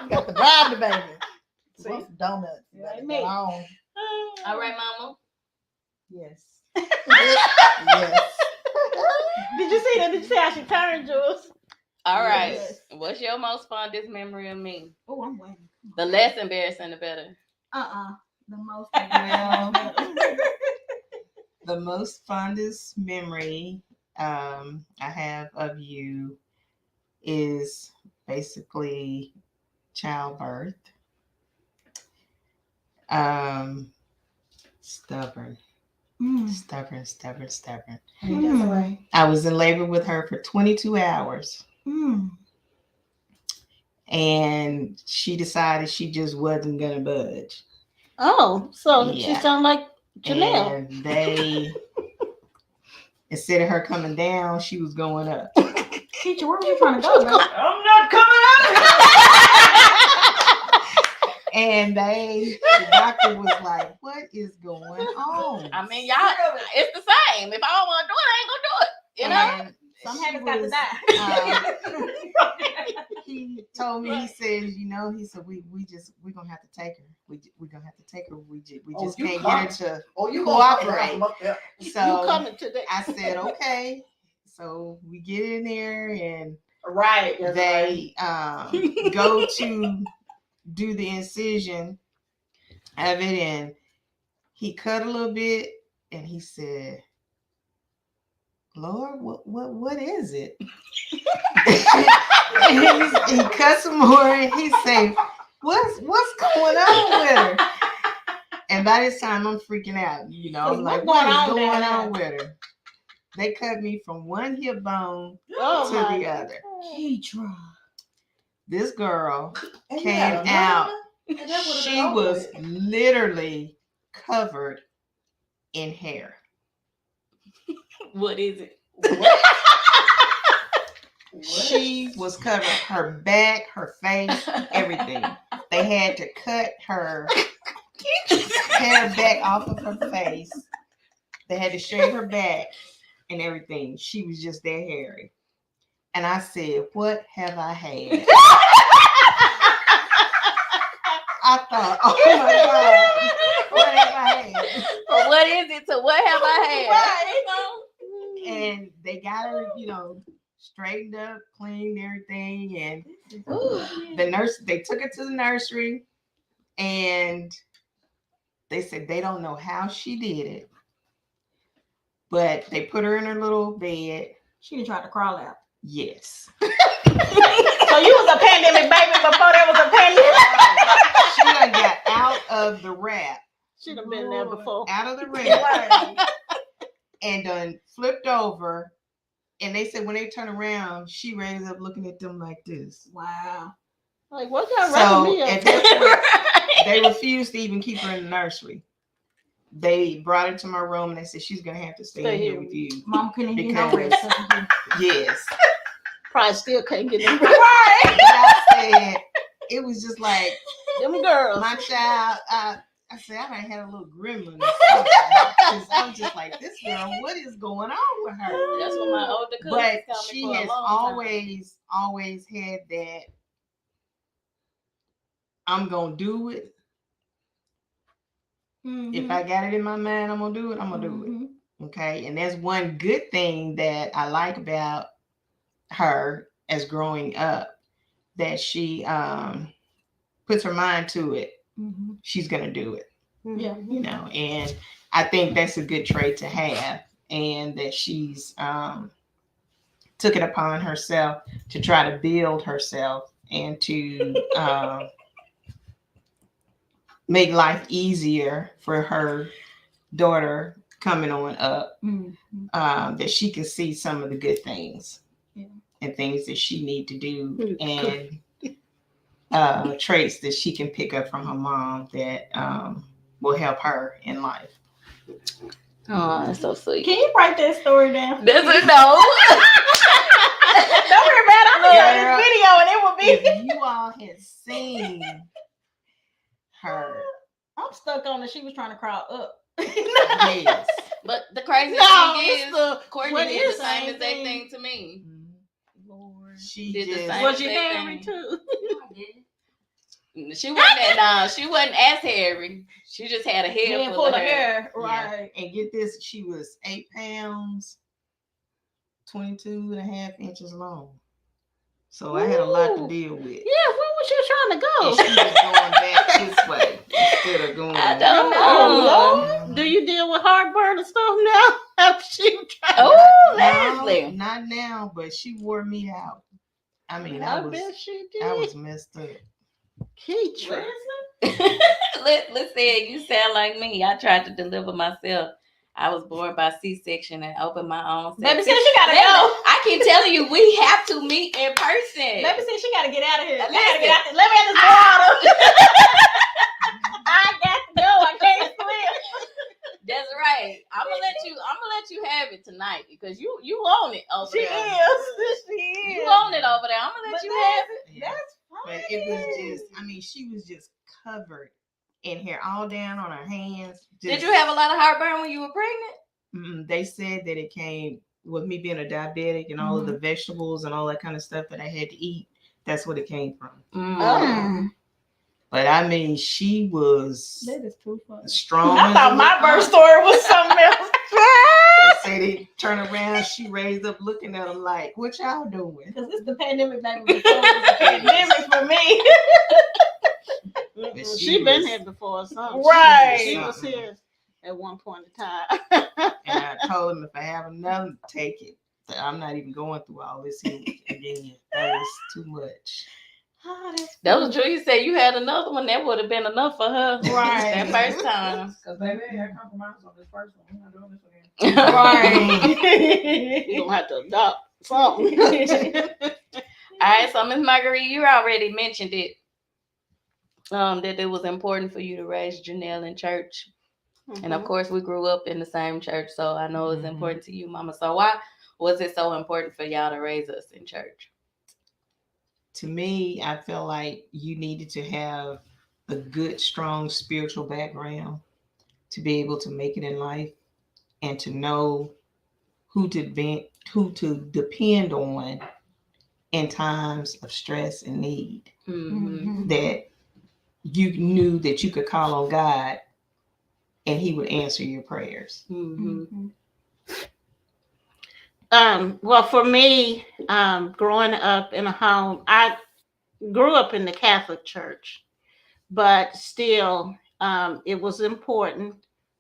got to bribe the baby. See? Want some donuts. It ain't Get me. on. All right, mama. Yes. Yes. Did you see that? Did you see how she turned, Jules? All right. Yes. What's your most fondest memory of me? Oh, I'm waiting. The less embarrassing, the better. The most. Well, the most fondest memory I have of you is basically childbirth. Stubborn. Stubborn. I was in labor with her for 22 hours. And she decided she just wasn't going to budge. Oh, so she sounded like Janelle. And they, instead of her coming down, she was going up. Teacher, where were you trying to go, man? I'm not coming out. And the doctor was like, what is going on? I mean, y'all, it's the same. If I don't want to do it, I ain't going to do it. You know? Some habits got to die. He told me, he says, he said, we're going to have to take her. We're going to have to take her. We just can't get her to cooperate. So You coming today? I said, okay. So we get in there and they go to do the incision of it, and he cut a little bit and he said, Lord, what is it? And he cut some more and he said, what's going on with her? And by this time I'm freaking out, I'm like, what is going on with her? They cut me from one hip bone to the other. This girl came out. She was literally covered in hair. What is it? She was covered, her back, her face, everything. They had to cut her hair back off of her face. They had to shave her back and everything. She was just that hairy. And I said, what have I had? I thought, oh my God, what have I had? What is it? So what have I had? And they got her, straightened up, cleaned everything. And the nurse, they took her to the nursery and they said they don't know how she did it, but they put her in her little bed. She didn't try to crawl out. Yes. So you was a pandemic baby before there was a pandemic. She done got out of the wrap. She'd have been there before. Out of the wrap. And done flipped over. And they said when they turn around, she raised up looking at them like this. Wow. Like, what y'all So me up? at that point, they refused to even keep her in the nursery. They brought her to my room and they said she's gonna have to stay here with you. Mom couldn't even know Because- rest. Yes. Probably still can't get in. Right. I said it was just like Them girls. my child. I said I might have a little gremlin. Because I'm just like, this girl, what is going on with her? That's what my older cousin But told me she for a has long time. always had that. I'm gonna do it. If I got it in my mind, I'm gonna do it. I'm gonna do it. Okay, and that's one good thing that I like about her as growing up, that she puts her mind to it. She's gonna do it. Yeah. And I think that's a good trait to have, and that she's took it upon herself to try to build herself and to make life easier for her daughter coming on up, that she can see some of the good things and things that she need to do, and traits that she can pick up from her mom that will help her in life. Oh, that's so sweet. Can you write that story down? Does it know? Don't worry about it. I'm looking at this video and it will be. If you all had seen her, I'm stuck on that she was trying to crawl up. yes. But the crazy No, thing it's is, the- Courtney what did is the same same exact thing? thing to me. Lord. She Did the just same Was you exact hairy thing. too? She wasn't as hairy. She just had a head Yeah, full of hair. Right. and get this, she was 8 pounds 22 and a half inches long. So I had a lot to deal with. Yeah, where was you trying to go? And she was going back this way instead of going. I don't know. Oh, Lord. Do you deal with heartburn and stuff now? After she tried Oh, Leslie. No, not now, but she wore me out. I mean, I bet she did. I was messed up. Keitra. Let's say you sound like me. I tried to deliver myself. I was born by C-section and opened my own section. Baby, since she gotta go. I keep telling you, we have to meet in person. Baby, since she gotta get out of here. Listen. Let me at this water. I got to go. I can't swim. That's right. I'm gonna let you have it tonight because you own it over She there. is. You own it over there. I'm gonna let you have it. Yeah. That's But it was just, I mean, she was just covered in hair all down on her hands. Did you have a lot of heartburn when you were pregnant? They said that it came with me being a diabetic and all of the vegetables and all that kind of stuff that I had to eat. That's what it came from. But I mean, she was That is too funny. strong. I thought my birth story was something else. They say they turn around, she raised up looking at them like, what y'all doing? Because it's the pandemic, baby. Before it was a pandemic for me. She been here before or something. Right. She was here at one point in time. And I told him if I have another, take it. That I'm not even going through all this here again. That was too much. That was true. You said you had another one. That would have been enough for her. Right. That first time. Because baby, I compromised on this first one. We're not doing this again. Right. You're gonna have to adopt something. All right, so Miss Marguerite, you already mentioned it. That it was important for you to raise Janelle in church. And of course we grew up in the same church, so I know it's important to you, Mama. So why was it so important for y'all to raise us in church? To me, I feel like you needed to have a good, strong spiritual background to be able to make it in life and to know who to depend on in times of stress and need. That you knew that you could call on God and he would answer your prayers. Well, for me, growing up in a home, I grew up in the Catholic Church, but still, it was important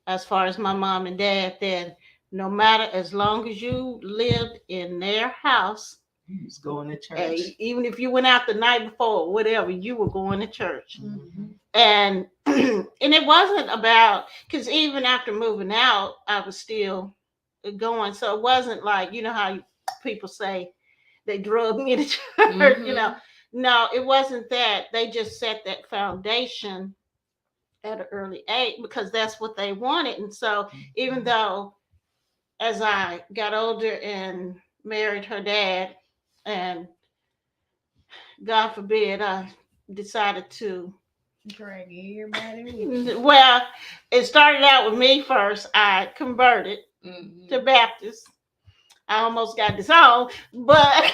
as far as my mom and dad that no matter, as long as you lived in their house, You was going to church. even if you went out the night before or whatever, you were going to church. And and it wasn't about, because even after moving out, I was still going. So it wasn't like, you know how people say they drug me to church, you know. No, it wasn't that. They just set that foundation at an early age because that's what they wanted. And so even though as I got older and married her dad, and God forbid I decided to Drag everybody. well, it started out with me first. I converted to Baptist. I almost got disowned, but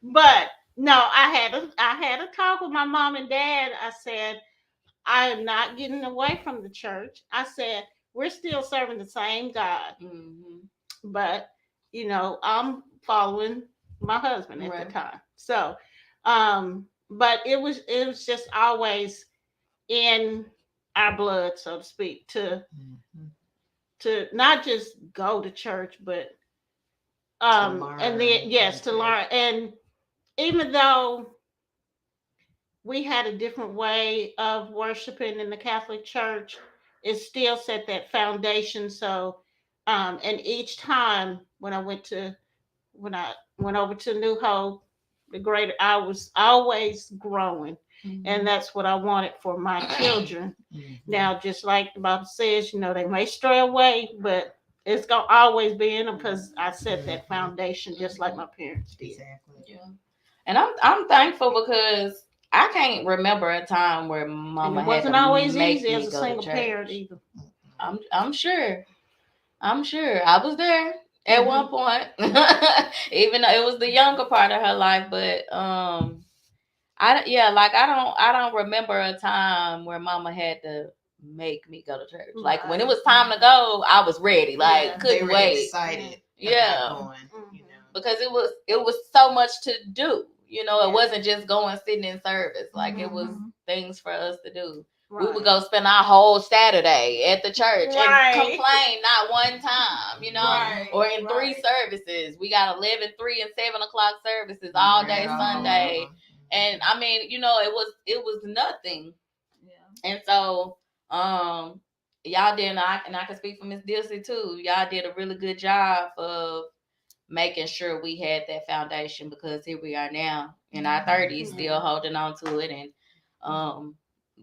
but no, I had a talk with my mom and dad. I said, I am not getting away from the church. I said, we're still serving the same God, but you know, I'm following my husband at the time. So, but it was just always in our blood, so to speak, to not just go to church, but and then to learn. And even though we had a different way of worshiping in the Catholic Church, it still set that foundation. So and each time when I went over to New Hope, I was always growing. And that's what I wanted for my children. Now, just like the Bible says, you know, they may stray away, but it's going to always be in them because I set that foundation just like my parents did. Exactly. Yeah. And I'm thankful because I can't remember a time where Mama and it wasn't had to always make easy me as a go single to church. parent either. I'm sure. I was there at one point, even though it was the younger part of her life. But I don't remember a time where Mama had to make me go to church. Like when it was time to go, I was ready. Like couldn't wait. Excited. Yeah. going, you know. Because it was so much to do. You know, it wasn't just going sitting in service. Like it was things for us to do. We would go spend our whole Saturday at the church and complain not one time, you know, or in 3 services. We got 11, 3, and 7 o'clock services all day Sunday. And I mean, you know, it was nothing. Yeah. And so y'all did, and I can speak for Miss Dilsey too. Y'all did a really good job of making sure we had that foundation, because here we are now in our 30s, still holding on to it and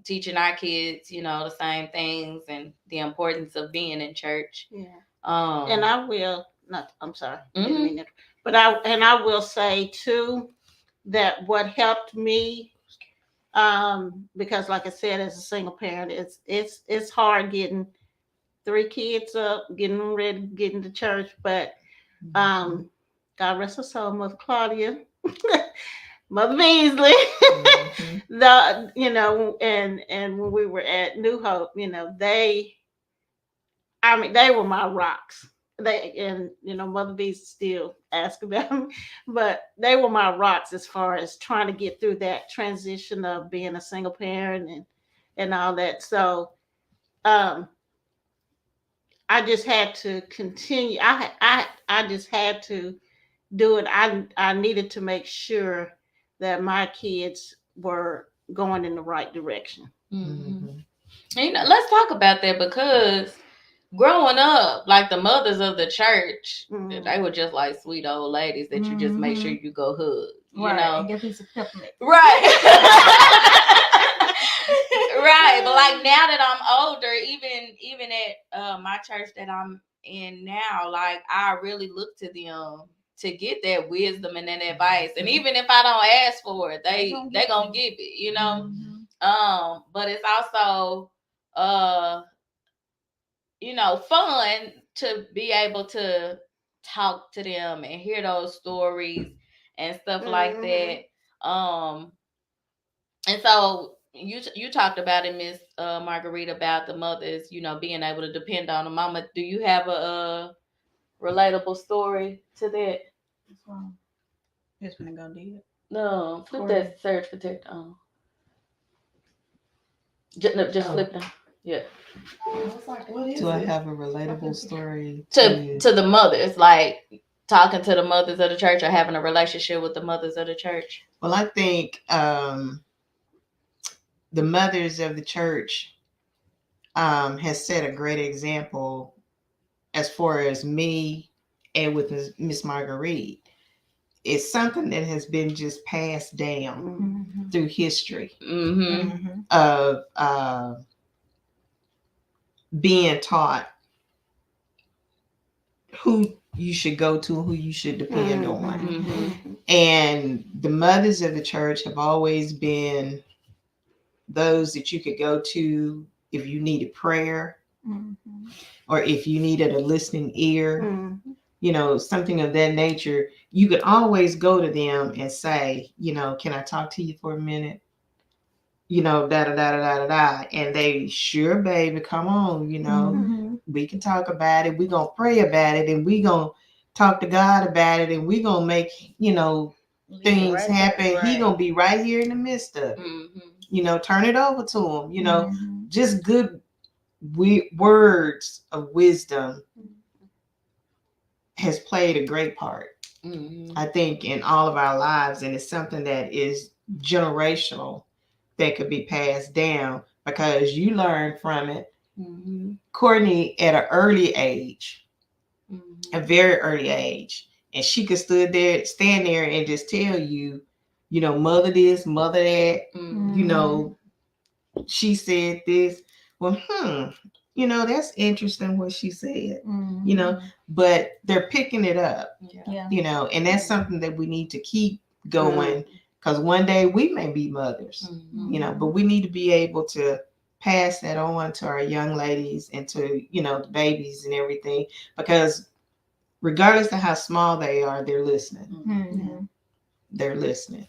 teaching our kids, you know, the same things and the importance of being in church. Yeah. And I will not. I'm sorry, didn't mean it, but I will say too that what helped me, because like I said, as a single parent, it's hard getting 3 kids up, getting them ready, getting to church, but God rest her soul, Mother Claudia, Mother Beasley, you know, and when we were at New Hope, you know, they were my rocks. And you know, Mother Beasley still ask about them, but they were my rocks as far as trying to get through that transition of being a single parent and all that. So, I just had to continue. I just had to do it. I needed to make sure that my kids were going in the right direction. And, you know, let's talk about that, because growing up, like the mothers of the church, they were just like sweet old ladies that you just make sure you go hug. You know, and get a piece of peppermint. Right. Right. But like now that I'm older, even at my church that I'm in now, like I really look to them to get that wisdom and that advice. And even if I don't ask for it, they gonna give it, you know. But it's also you know, fun to be able to talk to them and hear those stories and stuff like that. And so you talked about it, Miss Marguerite, about the mothers, you know, being able to depend on them. Mama, do you have a relatable story to that? What's wrong? Just gonna go do it. No, flip that surge protector on. Just flip down. Yeah. Do I have a relatable story to the mothers, like talking to the mothers of the church or having a relationship with the mothers of the church? Well, I think the mothers of the church has set a great example as far as me and with Miss Marguerite. It's something that has been just passed down through history of being taught who you should go to, who you should depend on. And the mothers of the church have always been those that you could go to if you needed prayer or if you needed a listening ear, you know, something of that nature. You could always go to them and say, you know, can I talk to you for a minute? You know, da da da da da da. And they, sure, baby, come on, you know, we can talk about it. We're going to pray about it, and we're going to talk to God about it, and we're going to make, you know, things happen. He going to be right here in the midst of it. You know, turn it over to him, you know, just good words of wisdom has played a great part, I think, in all of our lives. And it's something that is generational that could be passed down because you learn from it. Courtney, at an early age, a very early age, and she could stand there and just tell you, you know, mother this, mother that, you know, she said this. Well, you know, that's interesting what she said, you know, but they're picking it up, you know, and that's something that we need to keep going, because one day we may be mothers, you know, but we need to be able to pass that on to our young ladies and to, you know, the babies and everything, because regardless of how small they are, they're listening. They're listening.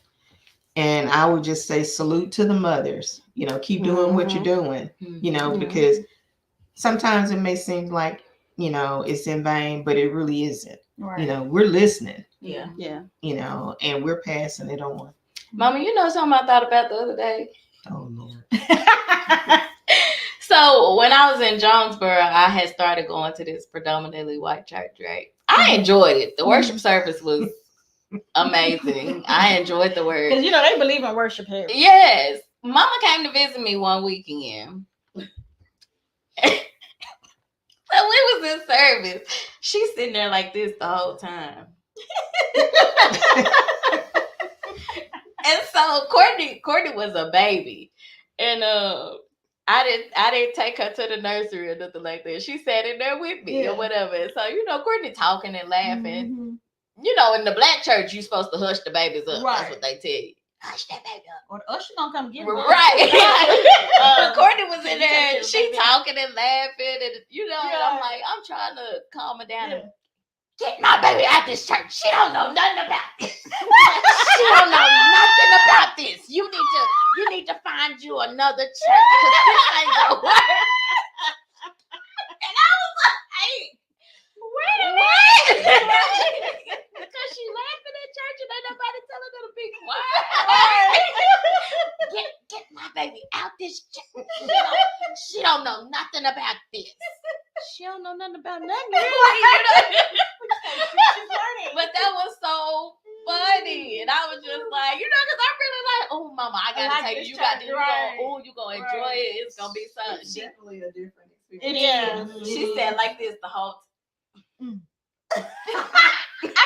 And I would just say salute to the mothers, you know, keep doing what you're doing, you know, because sometimes it may seem like, you know, it's in vain, but it really isn't. Right. You know, we're listening, Yeah. you know, and we're passing it on. Mama, you know something I thought about the other day? Oh, Lord. So when I was in Jonesboro, I had started going to this predominantly white church, right? I enjoyed it. The worship service was amazing. I enjoyed the word. Because, you know, they believe in worship here. Yes. Mama came to visit me one weekend. So we was in service. She's sitting there like this the whole time. And so Courtney was a baby. And I didn't take her to the nursery or nothing like that. She sat in there with me or whatever. And so, you know, Courtney talking and laughing. Mm-hmm. You know, in the black church, you're supposed to hush the babies up. Right. That's what they tell you. Hush that baby up. Or the usher gonna come get her. Right. But Courtney was in there, she talking and laughing, and you know, and I'm like, I'm trying to calm her down. And, get my baby out this church. She don't know nothing about this. She don't know nothing about this. You need to find you another church because this ain't gonna work. And I was like, hey, wait a minute. Because she laughing at church and ain't nobody telling her to be quiet. Get my baby out this church. She don't know nothing about this. She don't know nothing about nothing. Really, you know? But that was so funny. And I was just like, you know, because I'm really like, oh, mama, I got to take you. You got to, you're going to enjoy it. It's going to be something. It's definitely a different It experience. is. She said like this the whole I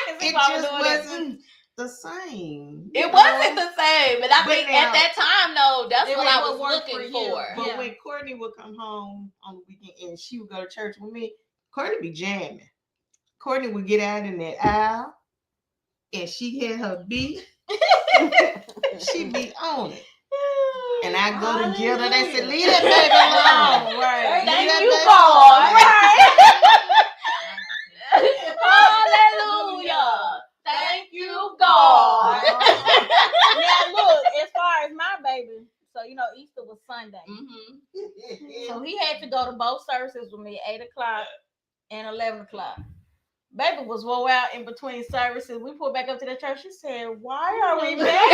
can see It Mama just doing it. wasn't the same. It wasn't the same. And I But think now- at that time, though, that's It what was I what was worked looking for you. for. But Yeah. when Courtney would come home on the weekend and she would go to church with me, Courtney be jamming. Courtney would get out in that aisle and she had her beat. She'd be on it. And I go to jail and they said, leave that baby alone. Right. Thank Leave you, that God. Hallelujah. Thank you, God. Now look, as far as my baby, so you know Easter was Sunday. So he had to go to both services with me, 8 o'clock and 11 o'clock. Baby was wore out in between services. We pulled back up to the church. She said, why are we back?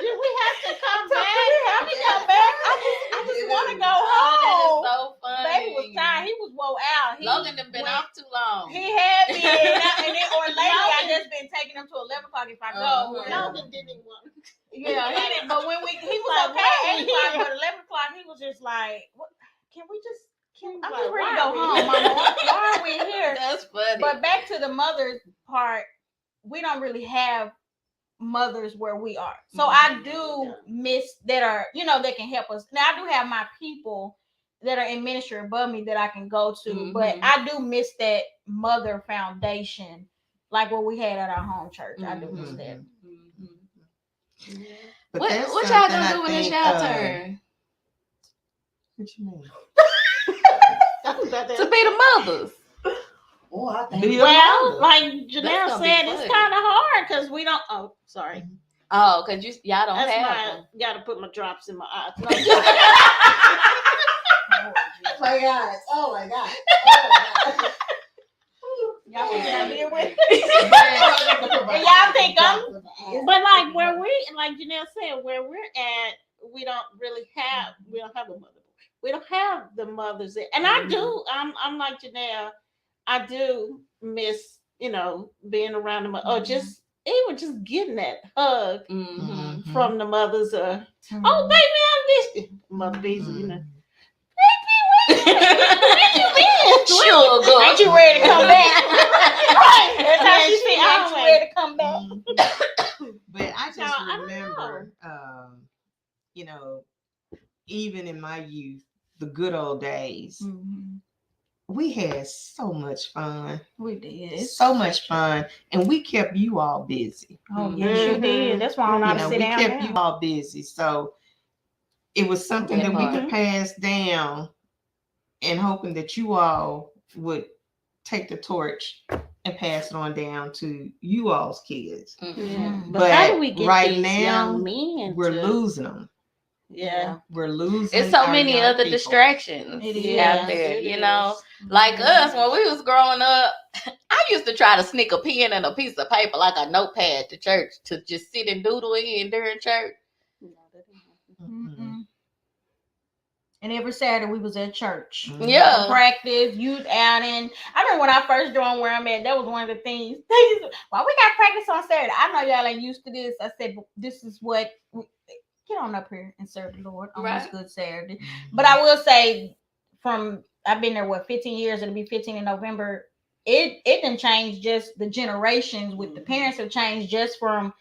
Do we have to come We back? have to come back. I just want to go home. Oh, that is so funny. Baby was tired. He was wore out. Logan done been off too long. He had me, and then or lately I just been taking him to 11 o'clock if I go. Logan didn't want. Yeah, he did. But when he was Like, okay why at 8 we o'clock, here? but 11 o'clock he was just like, what? Can we just? I'm Like, just ready to why go are we home, here? Mama. Why are we here? That's funny. But back to the mother part, we don't really have mothers where we are. So I do miss that are, you know, that can help us. Now I do have my people that are in ministry above me that I can go to, but I do miss that mother foundation, like what we had at our home church. I do miss that. But What that's y'all something gonna I do when it's think, y'all turn? What you mean? To be the mothers. Oh, I think Be a Well, mother. like That's Janelle gonna be said, it's funny. kind of hard because we don't. Oh, sorry. Oh, because y'all don't That's have my. them. Got to put my drops in my eyes. my eyes. Oh my God. Y'all think I deal with And y'all think I'm- But like where like Janelle said, where we're at, we don't have a mother. We don't have the mothers there. And I do. I'm like Janelle. I do miss, you know, being around them or just even just getting that hug from the mothers. Oh, baby, I missed you, Mother Beasley. You know, where you been? Sugar. Ain't you ready to come back? Right. That's how Yeah, she she said, ain't you always- ready to come back? But I just No, I don't remember, you know, even in my youth, the good old days, we had so much fun. We did. So much fun. And we kept you all busy. Oh, yes, you did. That's why I don't know how You to know, sit we down kept now. you all busy. So it was something that we could pass down and hoping that you all would take the torch and pass it on down to you all's kids. Yeah. But how do we get right these now, young men? We're to, losing them. Yeah. We're losing. It's so our many young other people. distractions Yeah, out there, it you know. is. Like us, when we was growing up, I used to try to sneak a pen and a piece of paper, like a notepad, to church to just sit and doodle in during church. Mm-mm. And every Saturday we was at church. Yeah. Practice, youth outing. I remember when I first joined where I'm at, that was one of the things. Why we got practice on Saturday? I know y'all ain't used to this. I said, this is what get on up here and serve the Lord on this good Saturday. But I will say, I've been there 15 years. It'll be 15 in November. It didn't change. Just the generations with the parents have changed just from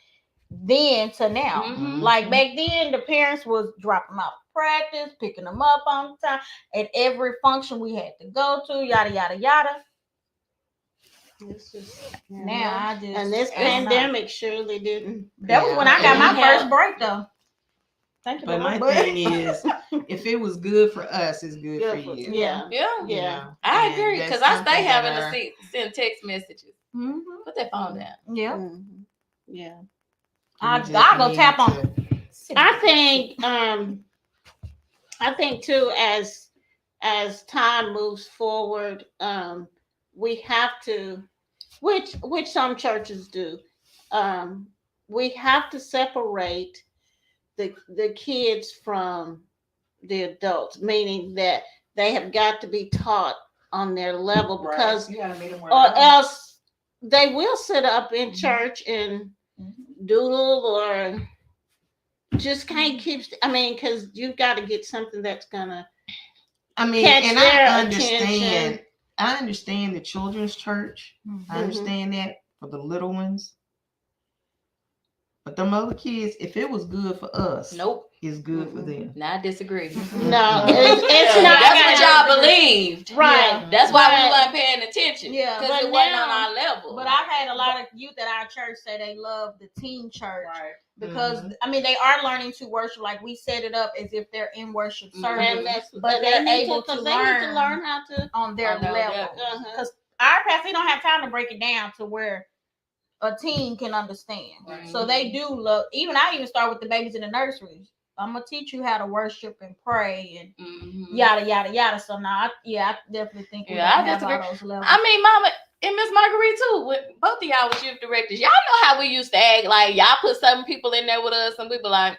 then to now. Like back then, the parents was dropping them out of practice, picking them up on time at every function we had to go to, yada yada yada. It's just, Now and this pandemic surely didn't. That was when I got my first break though. Thank you. But my thing is, if it was good for us, it's good for you. Yeah. I agree, because I stay having to send text messages. Put that phone down. Yeah. Yeah. I go tap on. I think too, as time moves forward, we have to, which some churches do, we have to separate the kids from the adults, meaning that they have got to be taught on their level, because you gotta meet them where or else they will sit up in church and doodle or just can't keep. I mean, because you've got to get something that's gonna. I mean, catch and their I understand. attention. I understand the children's church. I understand that for the little ones. But them other kids, if it was good for us, it's good for them. No, I disagree. No, it's not. That's what y'all believed, right? That's why we weren't paying attention. Yeah, because it wasn't on our level. But I've had a lot of youth at our church say they love the teen church, because I mean they are learning to worship. Like we set it up as if they're in worship service, but they're able to learn how to on their level. Because our pastor don't have time to break it down to where a teen can understand. So they do love. I even start with the babies in the nursery. I'm gonna teach you how to worship and pray and yada yada yada. So now, I definitely think we have all those levels. I mean, Mama and Miss Marguerite too. Both of y'all was youth directors. Y'all know how we used to act. Like y'all put some people in there with us, and we be like,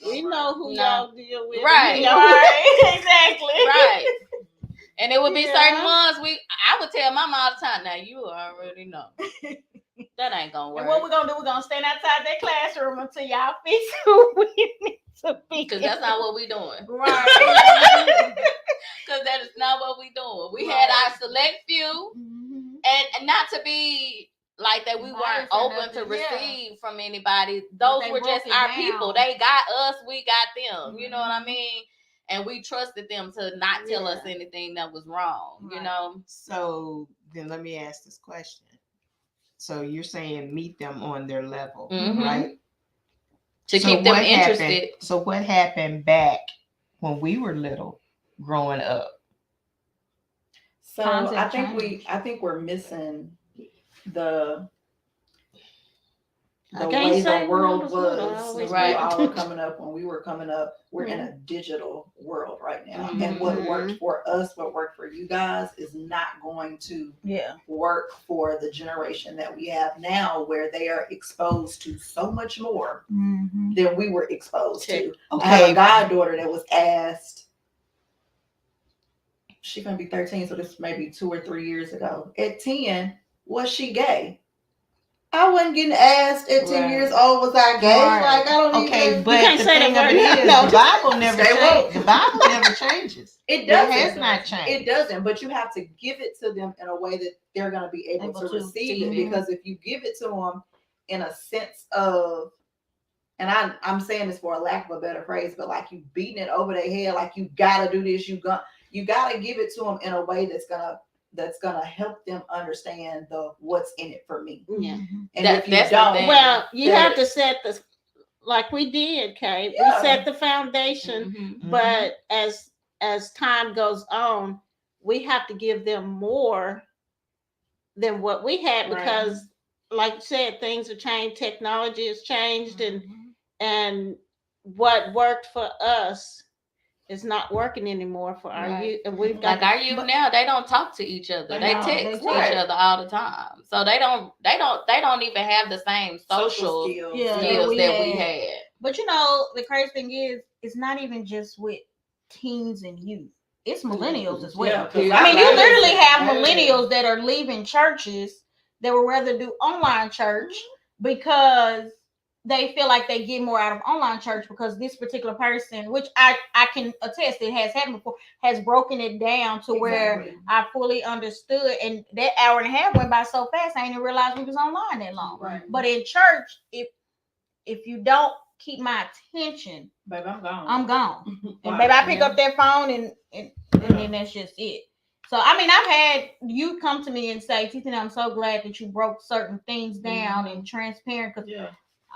we know who y'all deal with, right? Exactly, right. And it would be certain ones I would tell Mama all the time, now you already know. That ain't gonna work. And what we're gonna do, we're gonna stand outside that classroom until y'all fix who we need to be. Because that's not what we're doing. Right. Because that is not what we're doing. We had our select few, and not to be like that we weren't open to receive from anybody. Those were just our people. They got us, we got them. You know what I mean? And we trusted them to not tell us anything that was wrong, you know? So then let me ask this question. So you're saying meet them on their level, right? To keep them interested. So what happened back when we were little, growing up? So I think we're missing the way the world was when we all were coming up. When we were coming up, we're in a digital world right now. And what worked for us, what worked for you guys is not going to work for the generation that we have now, where they are exposed to so much more than we were exposed to. I have a goddaughter that was asked, she's going to be 13, so this may be 2 or 3 years ago. At 10, was she gay? I wasn't getting asked at 10 years old, was I gay? Like, I don't even. But the thing of it is, the Bible never changes. The Bible never changes. It doesn't. It has not changed. It doesn't, but you have to give it to them in a way that they're going to be able to receive it. Because if you give it to them in a sense of, and I'm saying this for a lack of a better phrase, but like you beating it over their head, like you got to do this, you got to give it to them in a way that's gonna help them understand what's in it for me. Yeah. And if you don't, well, you have to set the, like we did, Kate. We set the foundation, but as time goes on, we have to give them more than what we had, because like you said, things have changed, technology has changed, and and what worked for us is not working anymore for our Right. youth. And we've got Like our youth now, they don't talk to each other. They don't. text They each text. other all the time. So they don't even have the same social skills. Yeah, skills that that we had. had. But you know, the crazy thing is, it's not even just with teens and youth. It's millennials as well. Yeah, 'cause I mean, you Right. literally have Yeah. millennials that are leaving churches that would rather do online church because they feel like they get more out of online church because this particular person, which I can attest it has happened before, has broken it down to where Exactly. I fully understood, and that hour and a half went by so fast I didn't even realize we was online that long. Right. But in church, if you don't keep my attention, Baby, I'm gone. I'm gone. And Right. baby, I pick up that phone and then that's just it. So I mean, I've had you come to me and say, Tiffany, I'm so glad that you broke certain things down and transparent because Yeah.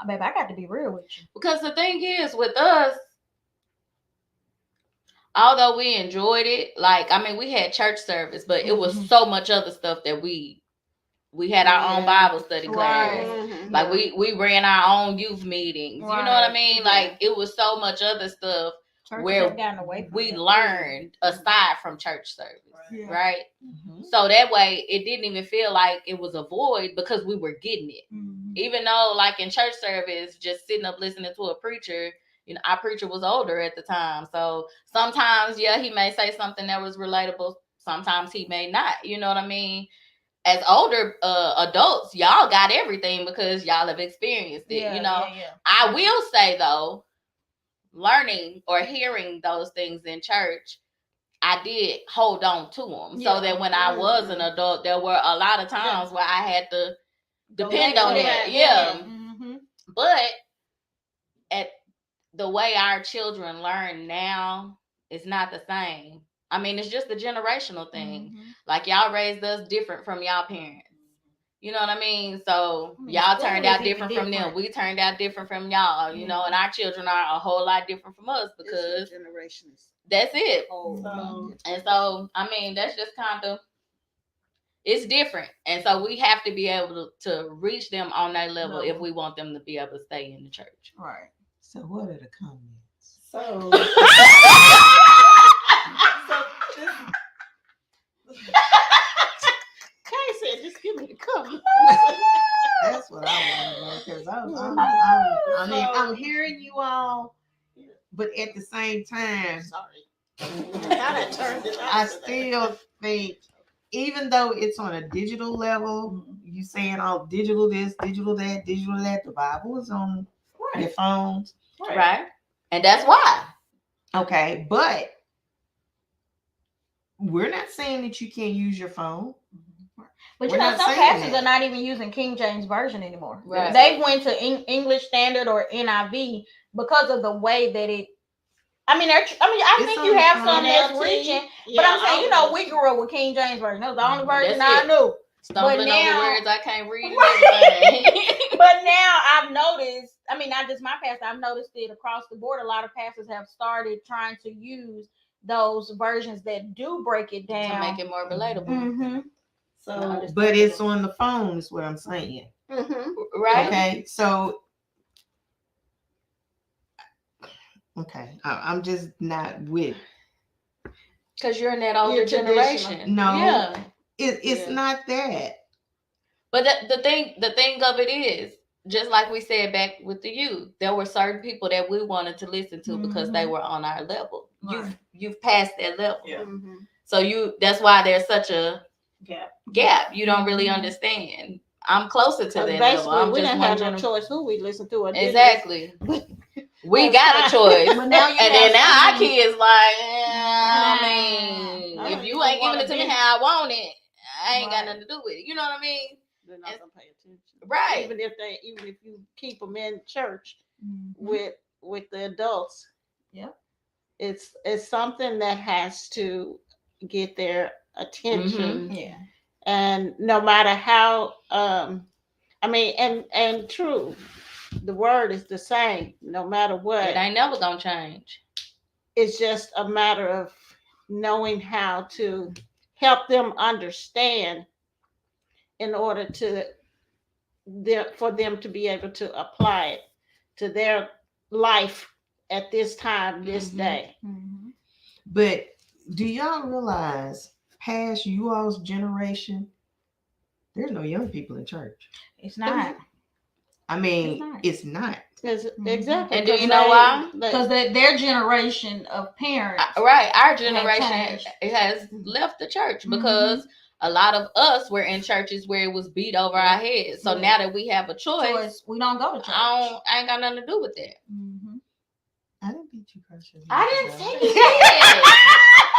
baby, I got to be real with you. Because the thing is with us, although we enjoyed it, like I mean, we had church service, but it was so much other stuff that we had our own Bible study class. Right. Like we ran our own youth meetings. You know what I mean? Yeah. Like it was so much other stuff Churches where have gotten away from we that. learned aside from church service, Yeah. right? Mhm. So that way it didn't even feel like it was a void because we were getting it. Even though like in church service, just sitting up listening to a preacher, you know, our preacher was older at the time. So sometimes, yeah, he may say something that was relatable. Sometimes he may not, you know what I mean? As older adults, y'all got everything because y'all have experienced it. Yeah, you know, yeah. I will say though, learning or hearing those things in church, I did hold on to them. So that when I was an adult, there were a lot of times where I had to depend on it. Yeah. But at the way our children learn now is not the same. I mean, it's just a generational thing. Like y'all raised us different from y'all parents. You know what I mean? So y'all turned out different from them. We turned out different from y'all, you know, and our children are a whole lot different from us because generations. that's it. So, And so, I mean, that's just kind of, it's different. And so we have to be able to reach them on that level if we want them to be able to stay in the church. Right. So what are the comments? So, Kay said, just give me the cover. That's what I want to know because I'm hearing you all, but at the same time, I still think, even though it's on a digital level, you saying all digital this, digital that, the Bible is on your phones, right? And that's why. Okay, but we're not saying that you can't use your phone. But We're you know, not some saying pastors that. are not even using King James Version anymore. Right. They went to English Standard or NIV because of the way that it. I mean, I think you have some that's reaching, but I'm saying, you know, we grew up with King James Version. That was the only version I knew. Stumbling now, over words I can't read. And but now I've noticed, I mean, not just my pastor, I've noticed it across the board. A lot of pastors have started trying to use those versions that do break it down to make it more relatable. So, but it's on the phone, is what I'm saying. Right? Okay, so I'm just not with. Because you're in that older generation. No, yeah. It's not that. But the thing of it is, just like we said back with the youth, there were certain people that we wanted to listen to because they were on our level. Right. You've passed that level. Yeah. So that's why there's such a gap. You don't really understand. I'm closer to that level. I'm we just didn't have no choice who we listen to. Exactly. We got a choice. And then now our kids like, I mean, if you ain't giving it to me how I want it, I ain't got nothing to do with it. You know what I mean? They're not gonna pay attention. Right. Even if you keep them in church with the adults. Yeah. It's something that has to get their attention. Yeah. And no matter how I mean, and true, the word is the same no matter what. It ain't never gonna change. It's just a matter of knowing how to help them understand in order for them to be able to apply it to their life at this time, this day. Mhm. But do y'all realize, past you all's generation, there's no young people in church. It's not. I mean, not. it's not. Exactly. And do you know why? Because their generation of parents, Right, our generation changed. has left the church because a lot of us were in churches where it was beat over our heads. So now that we have a choice, we don't go to church. I ain't got nothing to do with that. I didn't beat you, Precious. I didn't say you did.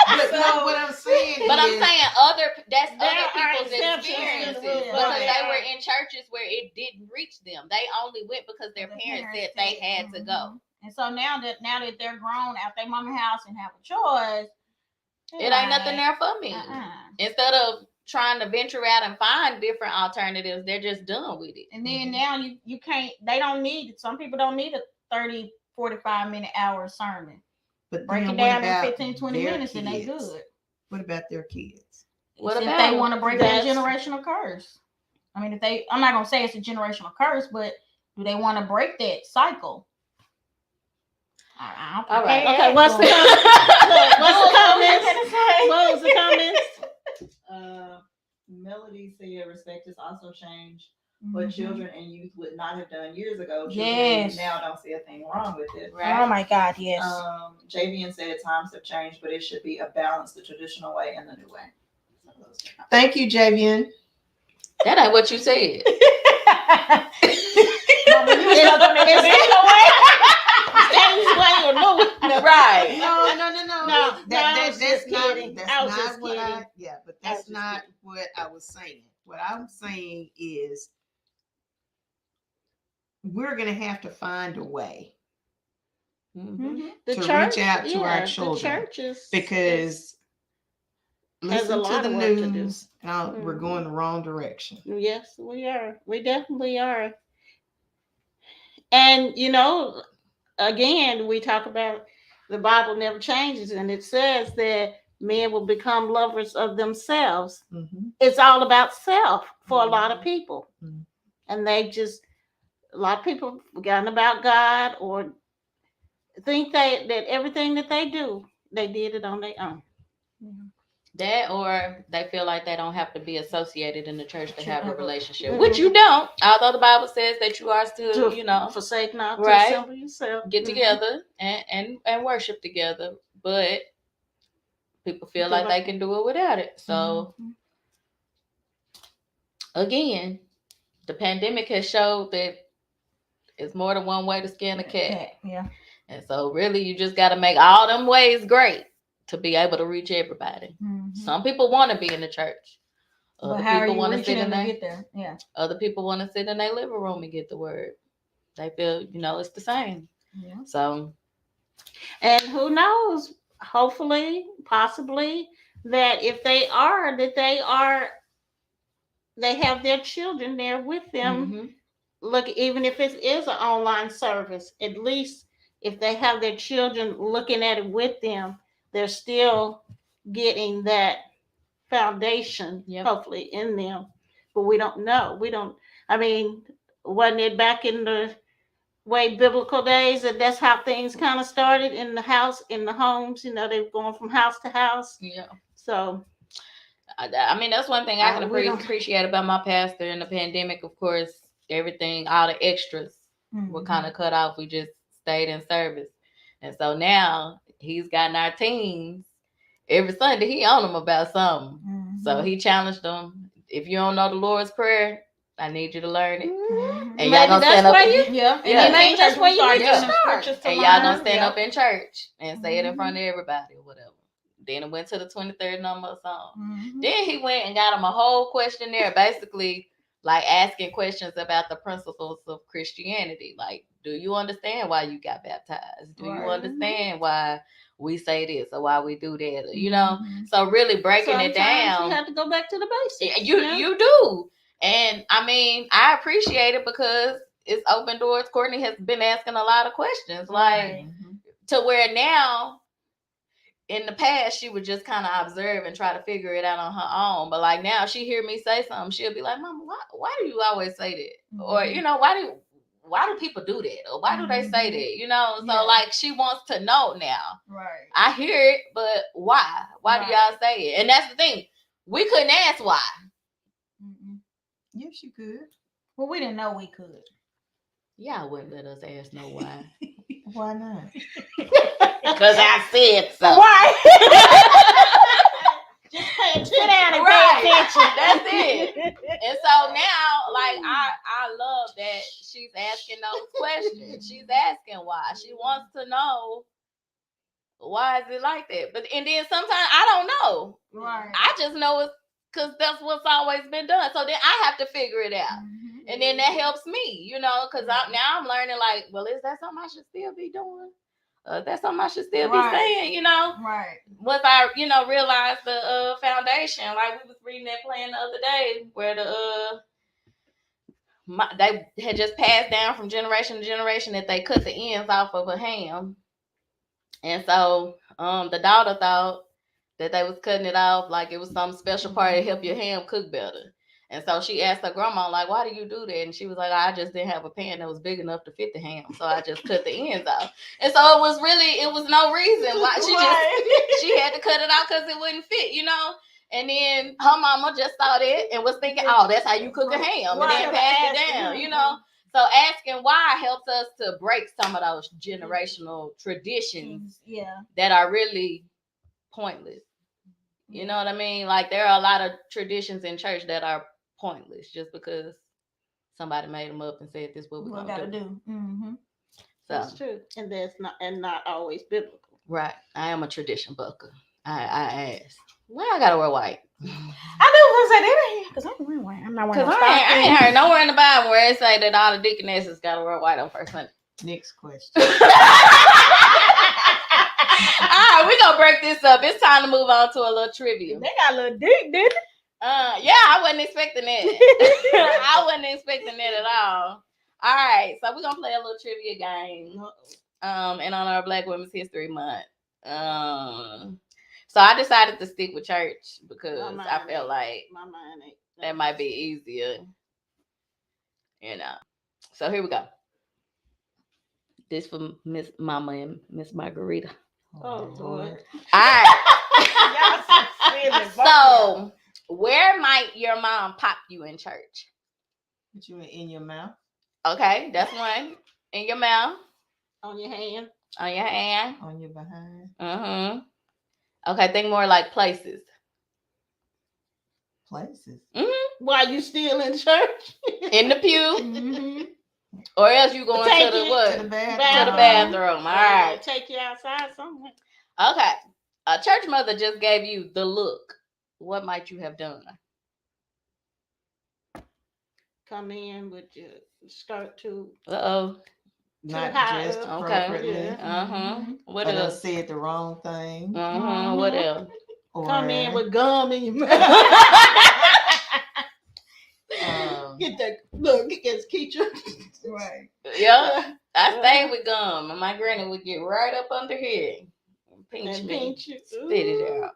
But no, what I'm saying But I'm is, saying other people's exceptions experiences to the rule. because Right. they were in churches where it didn't reach them. They only went because their parents said they had to go. And so now that they're grown out their mama house and have a choice, It ain't nothing there for me. Instead of trying to venture out and find different alternatives, they're just done with it. And then now you can't. They don't need. Some people don't need a 30, 45-minute hour sermon. but Break then it down what about in 15, 20 their minutes and they kids? good. What about their kids? What If about they want to break that generational curse? I mean, I'm not gonna say it's a generational curse, but do they want to break that cycle? I don't All right. Okay, what's the comments? What was the comments? Melody said respect has also changed. What children and youth would not have done years ago, children Yes. now don't see a thing wrong with it. Oh my God, yes. Javian said times have changed, but it should be a balance, the traditional way and the new way. Thank you, Javian. That ain't what you said. Right. No. That's not what kidding. but that's not what I was saying. What I'm saying is we're gonna have to find a way The to church, reach out to our the children, churches, because has a listen lot to of the work to do. news. We're going the wrong direction. Yes, we are. We definitely are. And again, we talk about the Bible never changes, and it says that men will become lovers of themselves. It's all about self for a lot of people, and a lot of people have forgotten about God or think that everything that they do, they did it on their own. That, or they feel like they don't have to be associated in the church to have a relationship, which you don't. Although the Bible says that you are still, forsake not to right? assemble yourself, Get together and worship together, but people feel like they can do it without it. So again, the pandemic has showed that it's more than one way to skin a cat. Yeah. And so really you just got to make all them ways great to be able to reach everybody. Some people want to be in the church. Other people want to sit in there. Yeah. Other people want to sit in their living room and get the word. They feel, it's the same. Yeah. So, and who knows? Hopefully, possibly, that if they have their children there with them. Look, even if it is an online service, at least if they have their children looking at it with them, they're still getting that foundation, hopefully, in them. But we don't know. Wasn't it back in the way biblical days that that's how things kind of started in the house, in the homes? They were going from house to house. Yeah. So, that's one thing I can appreciate about my pastor in the pandemic. Of course, everything, all the extras were kind of cut off. We just stayed in service. And so now he's gotten our teens. Every Sunday, he on them about something. So he challenged them. If you don't know the Lord's Prayer, I need you to learn it. And y'all gonna stand up. And maybe that's where you need to start. And y'all gonna stand up in church and say it in front of everybody or whatever. Then it went to the 23rd number song. Then he went and got him a whole questionnaire, basically like asking questions about the principles of Christianity. Like, do you understand why you got baptized? Do you understand why we say this or why we do that? So really breaking it down. You have to go back to the basics. You do. And I appreciate it because it's open doors. Courtney has been asking a lot of questions, like to where now, in the past, she would just kind of observe and try to figure it out on her own. But like now, she hear me say something, she'll be like, "Mama, why do you always say that?" Or why do people do that? Or why do they say that? You know, so Yeah. like she wants to know now. Right. I hear it, but why? Why do y'all say it? And that's the thing. We couldn't ask why. Yes, you could. Well, we didn't know we could. Y'all wouldn't let us ask no why. Why not? Because I said so. Right. Just sit down and pay attention. That's it. And so now, like, I love that she's asking those questions. She's asking why. She wants to know why is it like that. But and then sometimes I don't know. Right. I just know it's because that's what's always been done. So then I have to figure it out. And then that helps me, you know, because now I'm learning, like, well, is that something I should still be doing? That's something I should still be saying, you know? Right. Once I, you know, realized the foundation, like we was reading that plan the other day, where they had just passed down from generation to generation that they cut the ends off of a ham. And so the daughter thought that they was cutting it off like it was some special part to help your ham cook better. And so she asked her grandma, like, why do you do that? And she was like, I just didn't have a pan that was big enough to fit the ham. So I just cut the ends off. And so it was no reason why she had to cut it out because it wouldn't fit, you know? And then her mama just saw that and was thinking, oh, that's how you cook a ham. And then passed it down, you know? So asking why helps us to break some of those generational traditions that are really pointless. You know what I mean? Like there are a lot of traditions in church that are pointless just because somebody made them up and said this is what we're gonna do. Mm-hmm. So that's true, and that's not always biblical. Right. I am a tradition bucker. I asked. Why I gotta wear white? I knew say that because I'm wearing white. I'm not wearing. Because I ain't heard nowhere in the Bible where it say that all the deaconesses gotta wear white on first Sunday. Next question. All right, we're gonna break this up. It's time to move on to a little trivia. They got a little deep, didn't it? Yeah, I wasn't expecting that. I wasn't expecting that at all. All right, so we're gonna play a little trivia game. In honor of Black Women's History Month. So I decided to stick with church because I felt like that might be easier. You know. So here we go. This for Miss Mama and Miss Margarita. Oh Lord. All right. So where might your mom pop you in church? Put you in your mouth. Okay, that's one. In your mouth. On your hand. On your hand. On your behind. Mm-hmm. Okay, think more like places. Places. Mm-hmm. While you still in church? In the pew. Mm-hmm. Or else you going to the what? To the bathroom. To the bathroom. All right. Take you outside somewhere. Okay. A church mother just gave you the look. What might you have done? Come in with your skirt too. Uh-oh. Not dressed appropriately. Okay. Uh-huh. What or else? Said the wrong thing. Uh-huh. What else? Or come in with gum in your mouth. Get that look, get Keisha. Right. Yeah. I stayed with gum, and my granny would get right up under here and pinch me, spit it out.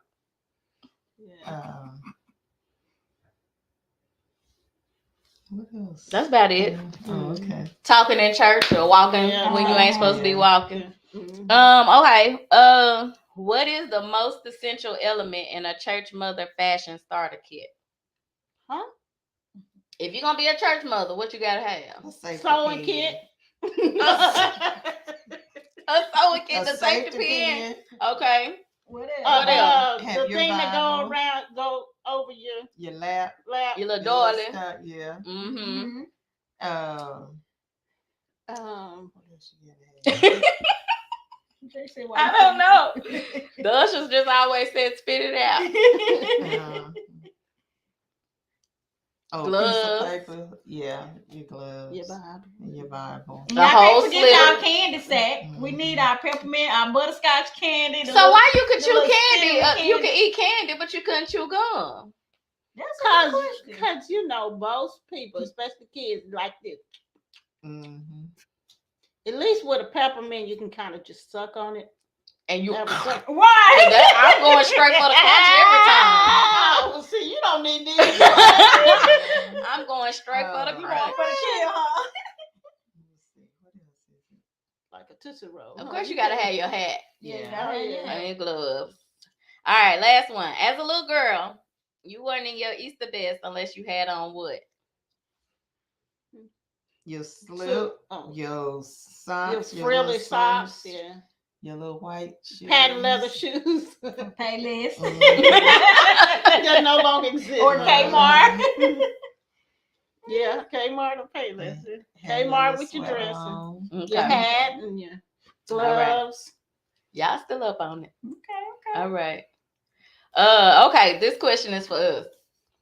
Yeah. What else? That's about it. Oh, okay. Talking in church or walking when you ain't supposed to be walking. Okay. What is the most essential element in a church mother fashion starter kit? Huh? If you're gonna be a church mother, what you gotta have? Sewing kit. A sewing kit, the safety pin. Okay. What else? The thing Bible. that go over your lap. Your little doily. Yeah. Mm-hmm. What else you gotta have? I don't know. The ushers just always said spit it out. Gloves. Piece of paper. Yeah, your gloves. Your Bible. And your Bible. The whole slip. Forget our candy sack. We need our peppermint, our butterscotch candy. So why you could chew candy? You could eat candy, but you couldn't chew gum. That's because you know most people, especially kids, like this. Mm-hmm. At least with a peppermint, you can kind of just suck on it. And you right? I'm going straight for the country every time. Oh, well, see, you don't need these. I'm going straight for the crunch. Tootsie Roll. Of course, you gotta have your hat Yeah, you Yeah. gotta have your hat. and your gloves. All right, last one. As a little girl, you weren't in your Easter best unless you had on what? Your slip, Oh. your Your socks, your frilly little socks, socks, yeah. your little white shoes. Patent leather shoes. Payless. That no longer exist. Or Kmart. Yeah, Kmart or Payless. Had Kmart your with your sweater dressing, on. your hat, and your gloves. Y'all still up on it. Okay. All right. Okay, this question is for us.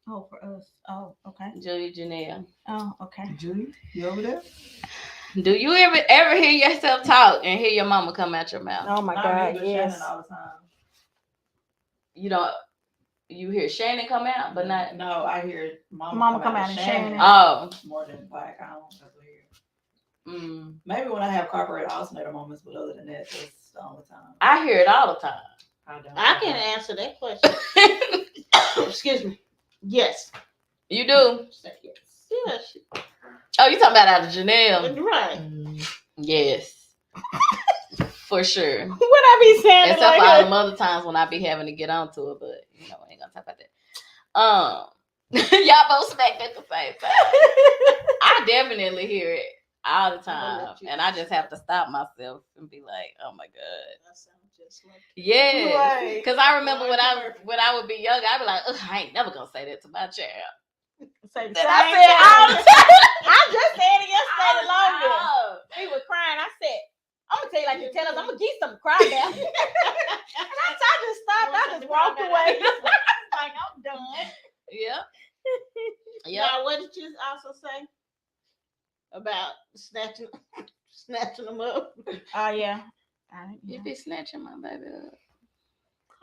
Oh, for us. Oh, okay. Julie Janelle. Oh, okay. Julie, you over there? Do you ever hear yourself talk and hear your mama come out your mouth? Oh my Not God, me, but yes. Shannon all the time. You don't. You hear Shannon come out, but not. No, I hear Mama come out and Shannon. Oh. more than Black. I don't ever hear. Mm. Maybe when I have corporate alternator moments, but other than that, that's the only time. I hear it all the time. I don't. I can answer that question. Excuse me. Yes. You do? Yes. Yes. Oh, you talking about out of Janelle? Right. Yes. For sure. What I be saying? Except like for all that? them other times when I be having to get onto it, but you know, I ain't gonna talk about that. Y'all both smacked at the same time. I definitely hear it all the time, and I just have to stop myself and be like, "Oh my God." That sounds just like Yeah, Right. because I remember when I would be young, I'd be like, "Ugh, I ain't never gonna say that to my child." Say the Then same I thing. said all the time. I just said it yesterday to Logan. Oh. He was crying. I said, I'm gonna tell you like you tell us, I'm gonna get some cry down. And I just stopped. I just walked away. Like I'm done. Yep. Yep. Now, what did you also say about snatching them up? Oh yeah. You be snatching my baby up.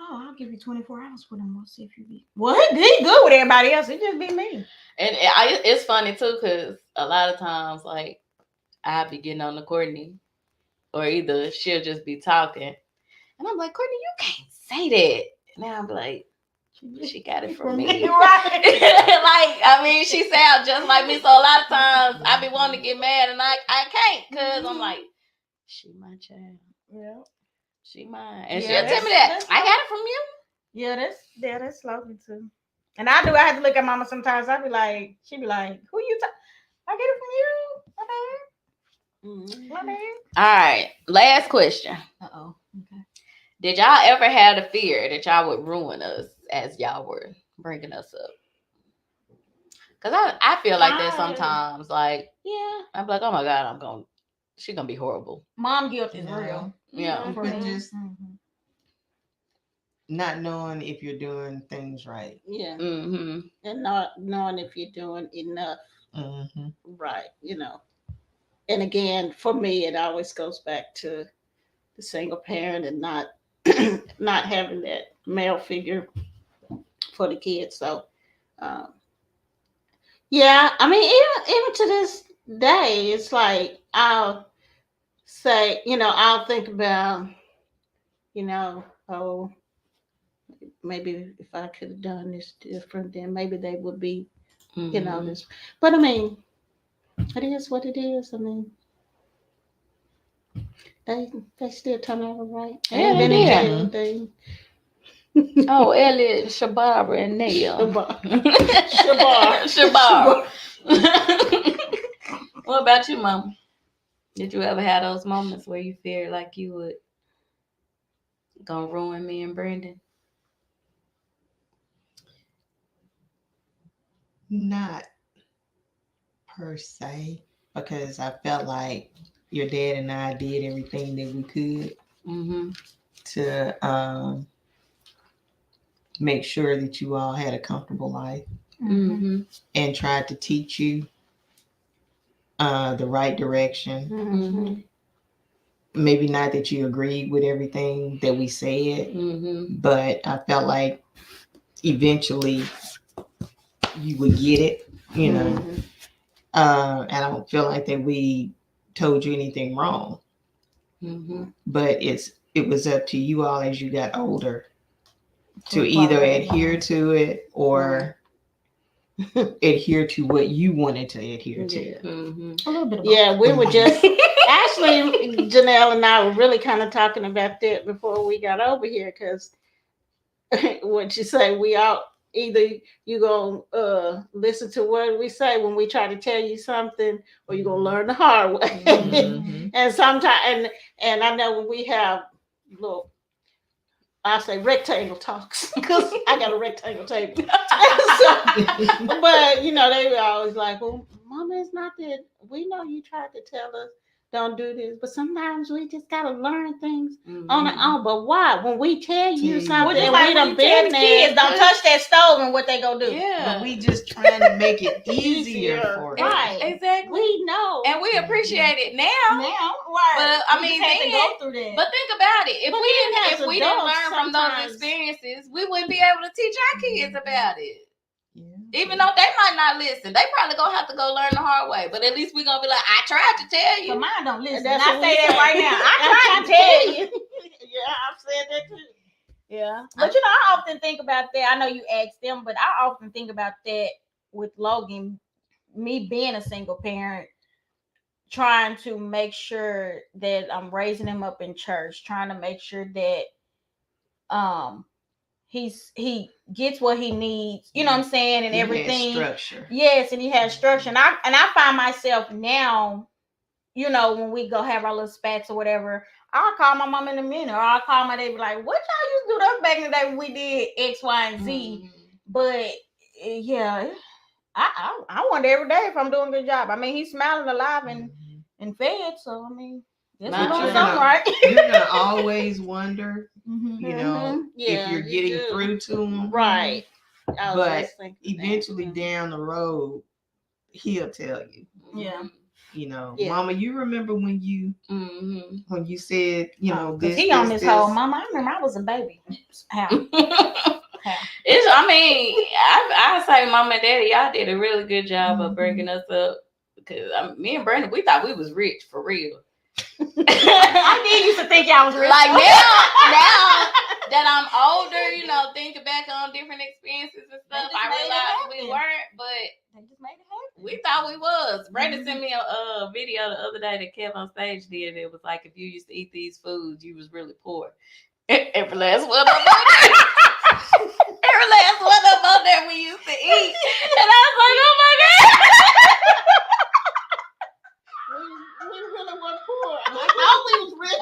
Oh, I'll give you 24 hours with him. We'll see if you be. Well, he good with everybody else. It just be me. And it's funny too, because a lot of times, like, I'll be getting on to Courtney, or either she'll just be talking, and I'm like, Courtney, you can't say that. And now I'm like, she got it from me. Right. Like, I mean, she sounds just like me. So a lot of times I be wanting to get mad, and I can't, because I'm like, she my child. Yeah. She mine. And Yeah, she'll tell me that. I got it from you. Yeah, that's Logan too. And I have to look at Mama sometimes. She be like, who you I get it from you. My bad. All right. Last question. Uh-oh. Okay. Did y'all ever have the fear that y'all would ruin us as y'all were bringing us up? Because I feel like that sometimes. Like, Yeah. I'm like, oh my God, she's going to be horrible. Mom guilt is real. Yeah. For me. Just not knowing if you're doing things right. Yeah. Mm-hmm. And not knowing if you're doing enough. Mm-hmm. Right. And again, for me, it always goes back to the single parent and not not having that male figure for the kids. So, yeah, I mean, even to this day, it's like I'll say, I'll think about, oh, maybe if I could have done this different, then maybe they would be, this. But I mean, it is what it is. I mean, they still turn out all right. Yeah, And then they in did. jail, Oh, Elliot, Shabara, and Neil. Shabar. What about you, Mom? Did you ever have those moments where you feared like you would gonna ruin me and Brandon? Not per se, because I felt like your dad and I did everything that we could to make sure that you all had a comfortable life, and tried to teach you the right direction. Maybe not that you agreed with everything that we said, but I felt like eventually you would get it, and I don't feel like that we told you anything wrong. But it was up to you all as you got older to either adhere to it or adhere to what you wanted to adhere to. A little bit of Yeah, we were just Actually, Janelle and I were really kind of talking about that before we got over here, because what you say, we all either you gonna listen to what we say when we try to tell you something, or you gonna learn the hard way. Mhm. And sometimes, and I know when we have little, I say rectangle talks, because I got a rectangle table. So, but you know, they were always like, "Well, Mama, it's not that we know you tried to tell us don't do this, but sometimes we just gotta learn things on our own." But why? When we tell you something, Just and like we when done you tell the been there, kids, don't touch that stove, and what they gonna do? Yeah. But we just trying to make it easier for them. Right. Exactly. we know. And we appreciate it now. Now, right? But I We mean, just had to then, go through that. but think about it. If But we even didn't, as if we didn't adults, learn from those sometimes- experiences, we wouldn't be able to teach our kids about it. Yeah. Even though they might not listen, they probably gonna have to go learn the hard way. But at least we're gonna be like, I tried to tell you. But mine don't listen. That's And I what we say that say. right now. I tried to tell you. Yeah, I've said that too. Yeah. But you know, I often think about that. I know you asked them, but I often think about that with Logan, me being a single parent, trying to make sure that I'm raising him up in church, trying to make sure that he gets what he needs, you know what I'm saying, and He has everything. structure. Yes, and he has structure. And I find myself now, you know, when we go have our little spats or whatever, I'll call my mom in a minute, or I'll call my dad, be like, what y'all used to do that back in the day when we did X, Y, and Z. But yeah, I wonder every day if I'm doing a good job. I mean, he's smiling, alive, and fed, so I mean, guess we're doing something right. You're gonna always wonder, you know, Yeah, if you're you getting do. through to him. Right. I was But just thinking eventually that. down the road, he'll tell you. Yeah. You know, Yeah. Mama, you remember when you said, you know, Because this, he on this, this whole, Mama, I remember I was a baby. How? It's, I mean, I say, Mom and Daddy, y'all did a really good job of bringing us up. Because me and Brandon, we thought we was rich for real. I did used to think y'all was rich. Like now that I'm older, you know, thinking back on different experiences and stuff, I realized we weren't, but they just made it happen. we thought we was. Brandon sent me a video the other day that Kev on stage did. It was like, if you used to eat these foods, you was really poor. Every last one of them. Every last one of them there we used to eat. And I was like, oh my God. We really were poor. I thought we was rich.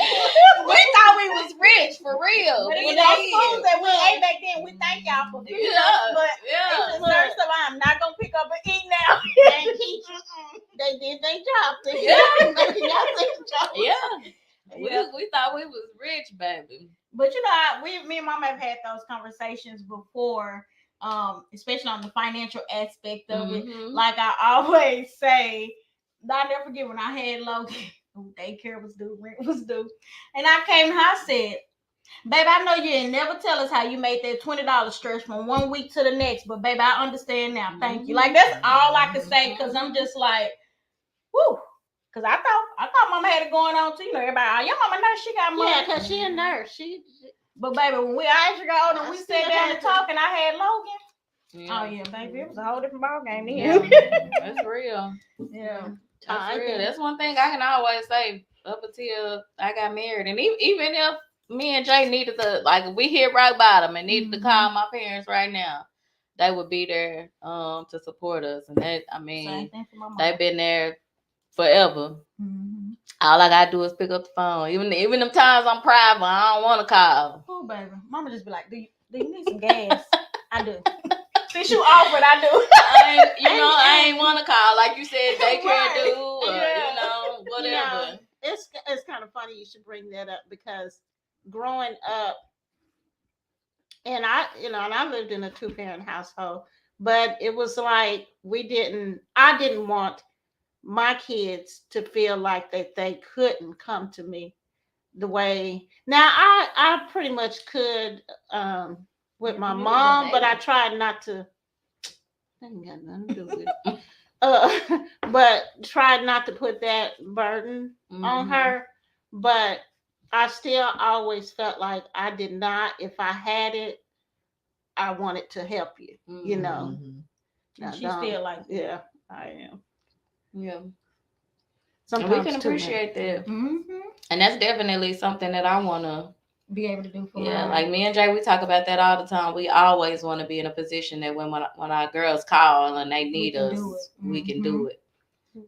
We thought we was rich for real. But We it's those did. foods that we ate back then. We thank y'all for feeding us, but it's just certain stuff I'm not gonna pick up and eat now. They did their job. Yeah. We thought we was rich, baby. But you know, me and Mom have had those conversations before, especially on the financial aspect of it. Like I always say, I'll never forget when I had Logan. Daycare was due, rent was due, and I came and I said, "Baby, I know you didn't never tell us how you made that $20 stretch from one week to the next, but baby, I understand now. Thank you." Like that's all I could say, because I'm just like, whoo. Cause I thought Mama had it going on too. You know, everybody, oh, your mama nurse, she got money. Yeah, because she a nurse. But baby, when Aisha got older, we sat down and talked, and I had Logan. Yeah. Oh yeah, baby, it was a whole different ball game then. Yeah, that's real. Yeah. That's real. That's one thing I can always say up until I got married. And even if me and Jay needed to, like, if we hit rock bottom and needed to call my parents right now, they would be there to support us. And that, I mean, Same thing for my mom. they've been there forever. All I gotta do is pick up the phone. Even them times I'm private, I don't want to call. Oh baby, Mama just be like, do you need some gas? I do. Since you offered, I do. I ain't want to call. Like you said, daycare Right. do, or, whatever. You know, it's kind of funny you should bring that up, because growing up, and I lived in a 2-parent household, but it was like I didn't want my kids to feel like that they couldn't come to me the way. Now I pretty much could with my mom, but I tried not to. That ain't got nothing to do with it. But tried not to put that burden on her. But I still always felt like I did not. If I had it, I wanted to help you. You know. And she still like that. Yeah, I am. Yeah. Sometimes we can appreciate that. And that's definitely something that I want to be able to do for like me and Jay, we talk about that all the time. We always want to be in a position that when our girls call and they need us, we can do it.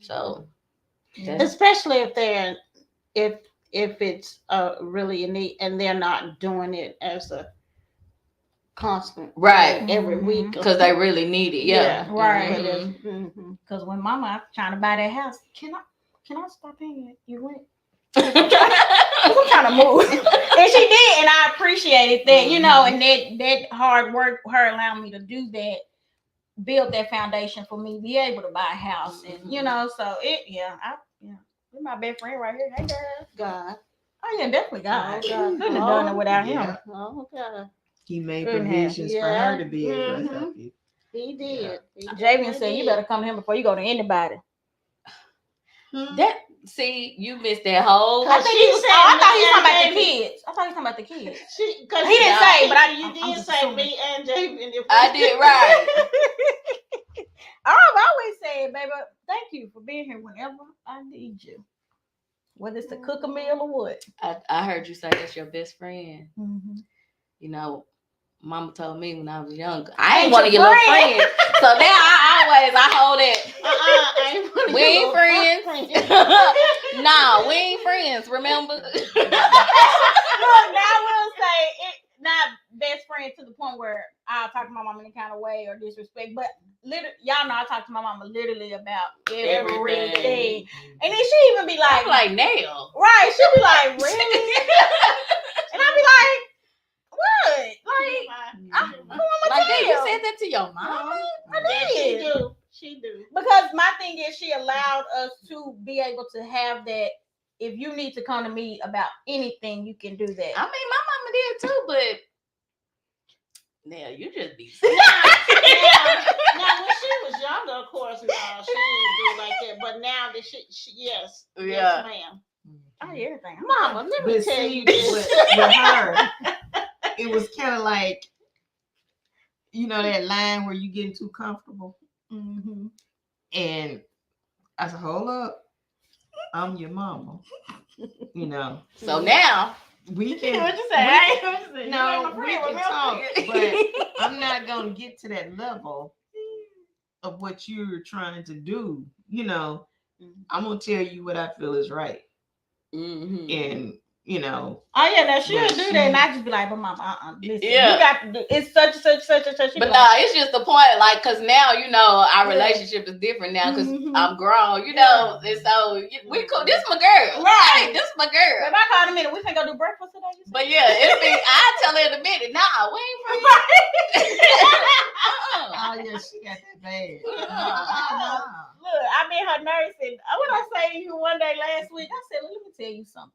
So, especially if they're if it's really a need and they're not doing it as a constant every week because they really need it. Right. Because when Mama trying to buy that house, can I stop paying you rent? I'm trying to move. And she did, and I appreciated that, you know, and that hard work, her allowing me to do that, build that foundation for me to be able to buy a house. And you know, so you're my best friend right here. Hey girl. God. Oh yeah, definitely God. Oh, God. Couldn't have done it without him. Oh God. He made provisions for her to be able to help you. He did. Javian said, "You better come to him before you go to anybody." That you missed that whole. I thought he was talking about the kids. I thought he was talking about the kids. He didn't say, but you did say me and Javian. I did right. I've always said, baby, thank you for being here whenever I need you. Whether it's to cook a meal or what. I heard you say that's your best friend. You know, Mama told me when I was younger, I ain't one of your little friends. So now I hold it. We ain't friends. Nah, we ain't friends. Remember? Look, now I will say it not best friend to the point where I'll talk to my mom in any kind of way or disrespect, but literally, y'all know I talk to my mama literally about everything. And then she even be like, Nail. Right. She'll be like, really? And I'll be like, what? Like, you said that to your mama? I did. She do. Because my thing is she allowed us to be able to have that. If you need to come to me about anything, you can do that. I mean, my mama did too, but now you just be now when she was younger, of course, no, she didn't do like that. But now that she yes, ma'am. I hear everything. Mama, let me tell you this. With her, it was kind of like, you know, that line where you getting too comfortable. And I said, hold up, I'm your mama. You know. So now we can. What you say? No, we can talk, but I'm not gonna get to that level of what you're trying to do. You know, I'm gonna tell you what I feel is right. And you know. Oh yeah, now she'll do that, and I just be like, but mama, listen, you got to do it's such and such. But nah, it's just the point, like, cause now you know our relationship is different now, cause I'm grown, you know, and so we cool. This my girl, right? Hey, this my girl. If I call in a minute, we can go do breakfast today. But yeah, it'll be. I tell her in a minute. Nah, we ain't friends. Oh yeah, she got that bad. Look, I been her nurse, and what I say to you one day last week, I said, let me tell you something.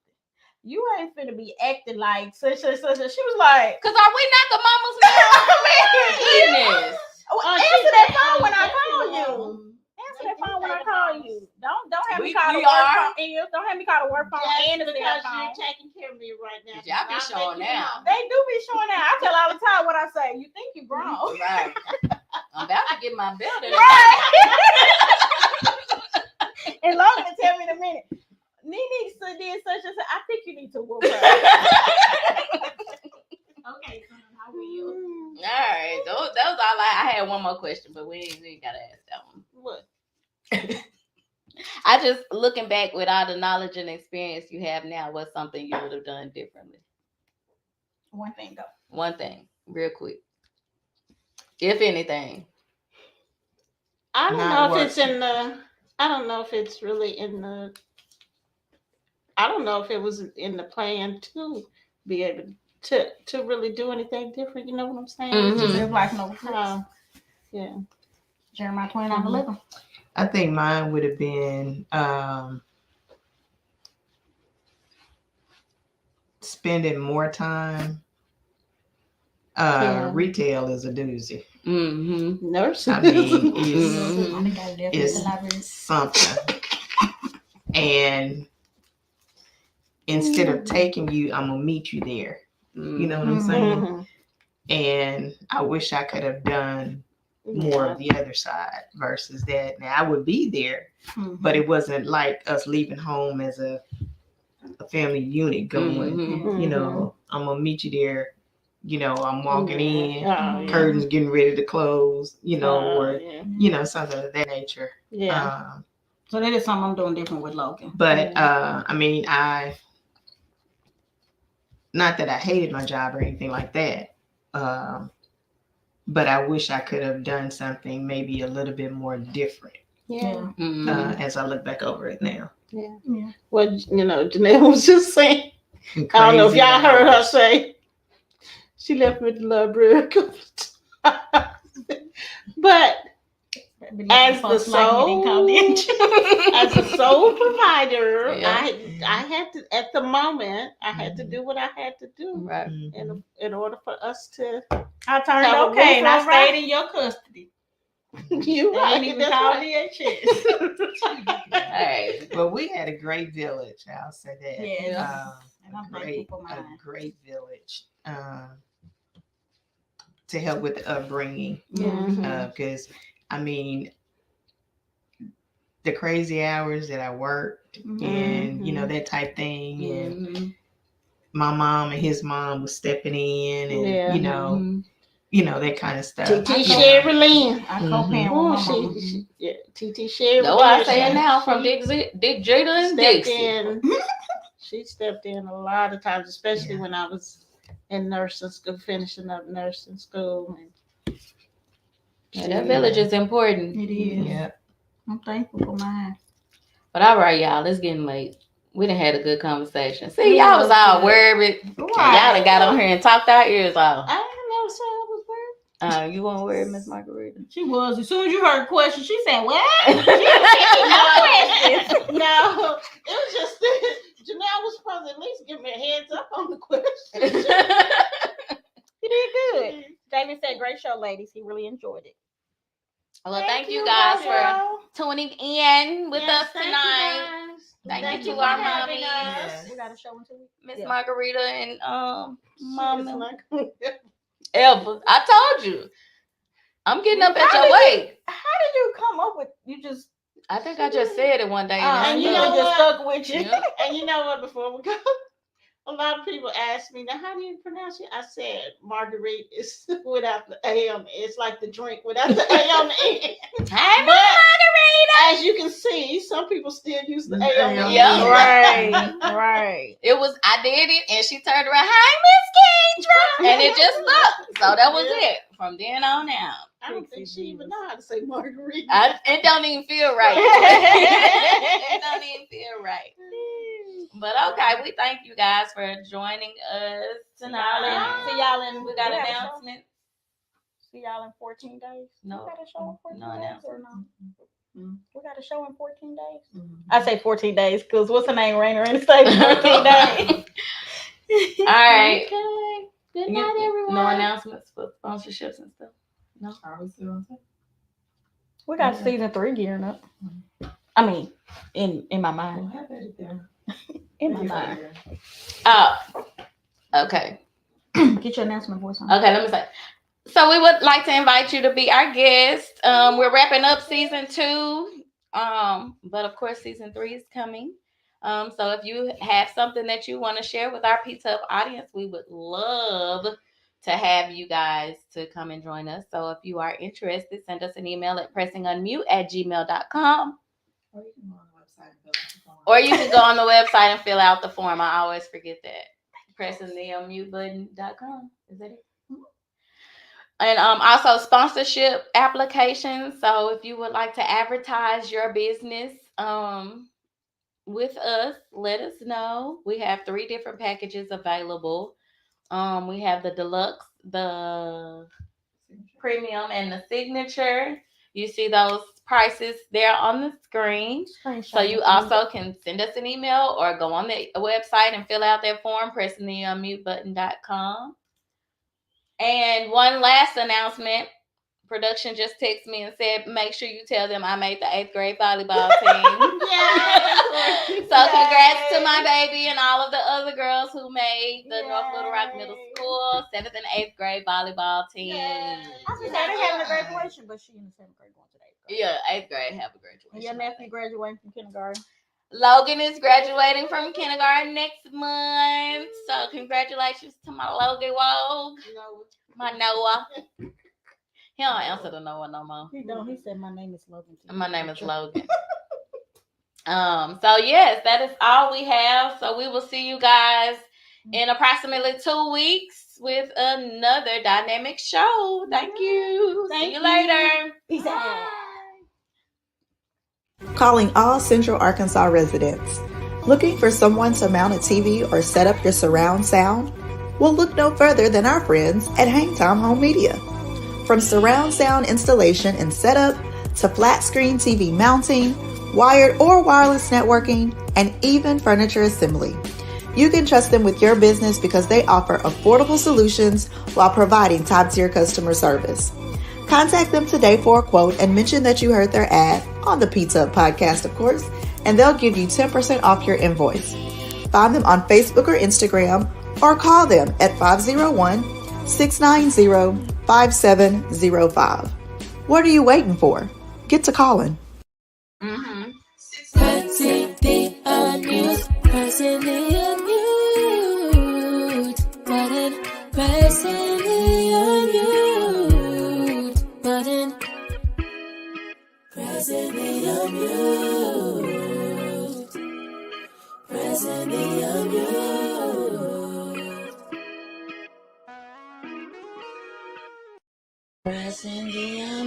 You ain't finna be acting like such. She was like, cause are we not the mamas now? Goodness. Answer that phone when I call you. Answer that phone when I call you. Don't have me call the work phone. Don't have me call the work phone and the cell phone. You're taking care of me right now. Y'all be showing now. They do be showing now. I tell all the time what I say. You think you grown? Right. I'm about to get my belt. Right. And Logan will tell me in a minute. Nene did such and such. I think you need to whoop her. Okay, son, how are you? All right, that was all. I had one more question, but we ain't gotta ask that one. What? I just looking back with all the knowledge and experience you have now, what's something you would have done differently? One thing, though. One thing, real quick, if anything. I don't know if it's in the. I don't know if it's really in the. I don't know if it was in the plan to be able to really do anything different. You know what I'm saying? Just live life no regrets. Yeah. Jeremiah 29:11. I think mine would have been spending more time. Retail is a doozy. Nurse. I mean, it's something. And instead of taking you, I'm gonna meet you there. You know what I'm saying? And I wish I could have done more of the other side versus that. Now I would be there, but it wasn't like us leaving home as a family unit going, you know, I'm gonna meet you there. You know, I'm walking in, curtains getting ready to close, you know, or you know, something of that nature. Yeah. So that is something I'm doing different with Logan. But I mean, not that I hated my job or anything like that. But I wish I could have done something maybe a little bit more different. As I look back over it now. Yeah. Well, you know, Janelle was just saying. I don't know if y'all heard her say she left me with the library a couple of times. But as the sole provider, I had to, at the moment, I had to do what I had to do, right? In order for us to. I turned okay, and I stayed in your custody. You right. Ain't even called me a chance. Hey, but we had a great village. I'll say that. Yeah. And I'm a great village to help with the upbringing. Because I mean, the crazy hours that I worked and you know that type thing, and my mom and his mom was stepping in, and you know that kind of stuff. TT Sherry Lynn. I co-parent with my mom. TT Sherry. No, I say it now from Dick Jada and Dixie. She stepped in a lot of times, especially when I was in nursing school, finishing up nursing school. And that village is important. It is. Yeah. I'm thankful for mine. But all right, y'all, it's getting late. We done had a good conversation. See, y'all was all worried. Y'all done got on here and talked our ears off. I didn't know so I was worried. You weren't worried, Miss Margarita? She was. As soon as you heard a question, she said, "What?" No, it was just that Janelle was supposed to at least give me a heads up on the question. You did good. David said, "Great show, ladies. He really enjoyed it." Well, thank you guys for tuning in with us tonight. Thank you to our mommies. Yes. We got a show in 2 weeks. Miss Margarita and Mama. Ever. I told you. I'm getting up at your weight. How did you come up with I think I just said it one day. And you know what? Stuck with you. Yeah. And you know what? Before we go, a lot of people ask me, now, how do you pronounce it? I said, Marguerite is without the A-M. It's like the drink without the A-M. Hey, Margarita! As you can see, some people still use the A-M. Yeah, right. It was, I did it, and she turned around, hey, Miss Kendra! And it just stuck. So that was it. From then on out. I don't think she even know how to say Marguerite. It don't even feel right. It don't even feel right. But okay, we thank you guys for joining us tonight. See y'all in. We got announcements. See y'all in 14 days. No, We got a show in 14 no days. announcements. We got a show in 14 days. I say 14 days because what's her name? Rainer in the state 14 days. All right. Okay. Good night, everyone. No announcements for sponsorships and stuff. No. We got season 3 gearing up. I mean, in my mind. In my mind. Oh, okay. Get your announcement voice on. Okay, let me say. So we would like to invite you to be our guest. We're wrapping up season 2. But of course, season 3 is coming. So if you have something that you want to share with our P-Tub audience, we would love to have you guys to come and join us. So if you are interested, send us an email at pressingunmute@gmail.com. Or you can go on the website and fill out the form. I always forget that. Pressingunmutebutton.com. Is that it? And also sponsorship applications. So if you would like to advertise your business with us, let us know. We have 3 different packages available. We have the deluxe, the premium, and the signature. You see those prices there on the screen. So you also can send us an email or go on the website and fill out that form, pressing the unmutebutton.com. And one last announcement. Production just texted me and said, make sure you tell them I made the 8th grade volleyball team. So congrats to my baby and all of the other girls who made the North Little Rock Middle School 7th and 8th grade volleyball team. I was having a great graduation, but she in the 7th grade going to the 8th grade. Yeah, 8th grade have a graduation. And your nephew graduating from kindergarten. Logan is graduating from kindergarten next month. So congratulations to my Logan Wogue. My Noah. He don't answer to Noah no more. He don't. He said, my name is Logan. My name is Logan. So yes, that is all we have. So we will see you guys in approximately 2 weeks with another dynamic show. Thank you. See you later. Peace out. Calling all Central Arkansas residents. Looking for someone to mount a TV or set up your surround sound? Well, look no further than our friends at Hangtime Home Media. From surround sound installation and setup to flat screen TV mounting, wired or wireless networking, and even furniture assembly. You can trust them with your business because they offer affordable solutions while providing top-tier customer service. Contact them today for a quote and mention that you heard their ad on the Pizza Up podcast, of course, and they'll give you 10% off your invoice. Find them on Facebook or Instagram or call them at 501-690-5705. What are you waiting for? Get to calling. Mm-hmm. Pressing the unmute, pressing the unmute button, pressing the unmute button, pressing the unmute, pressing the unmute, pressing the unmute.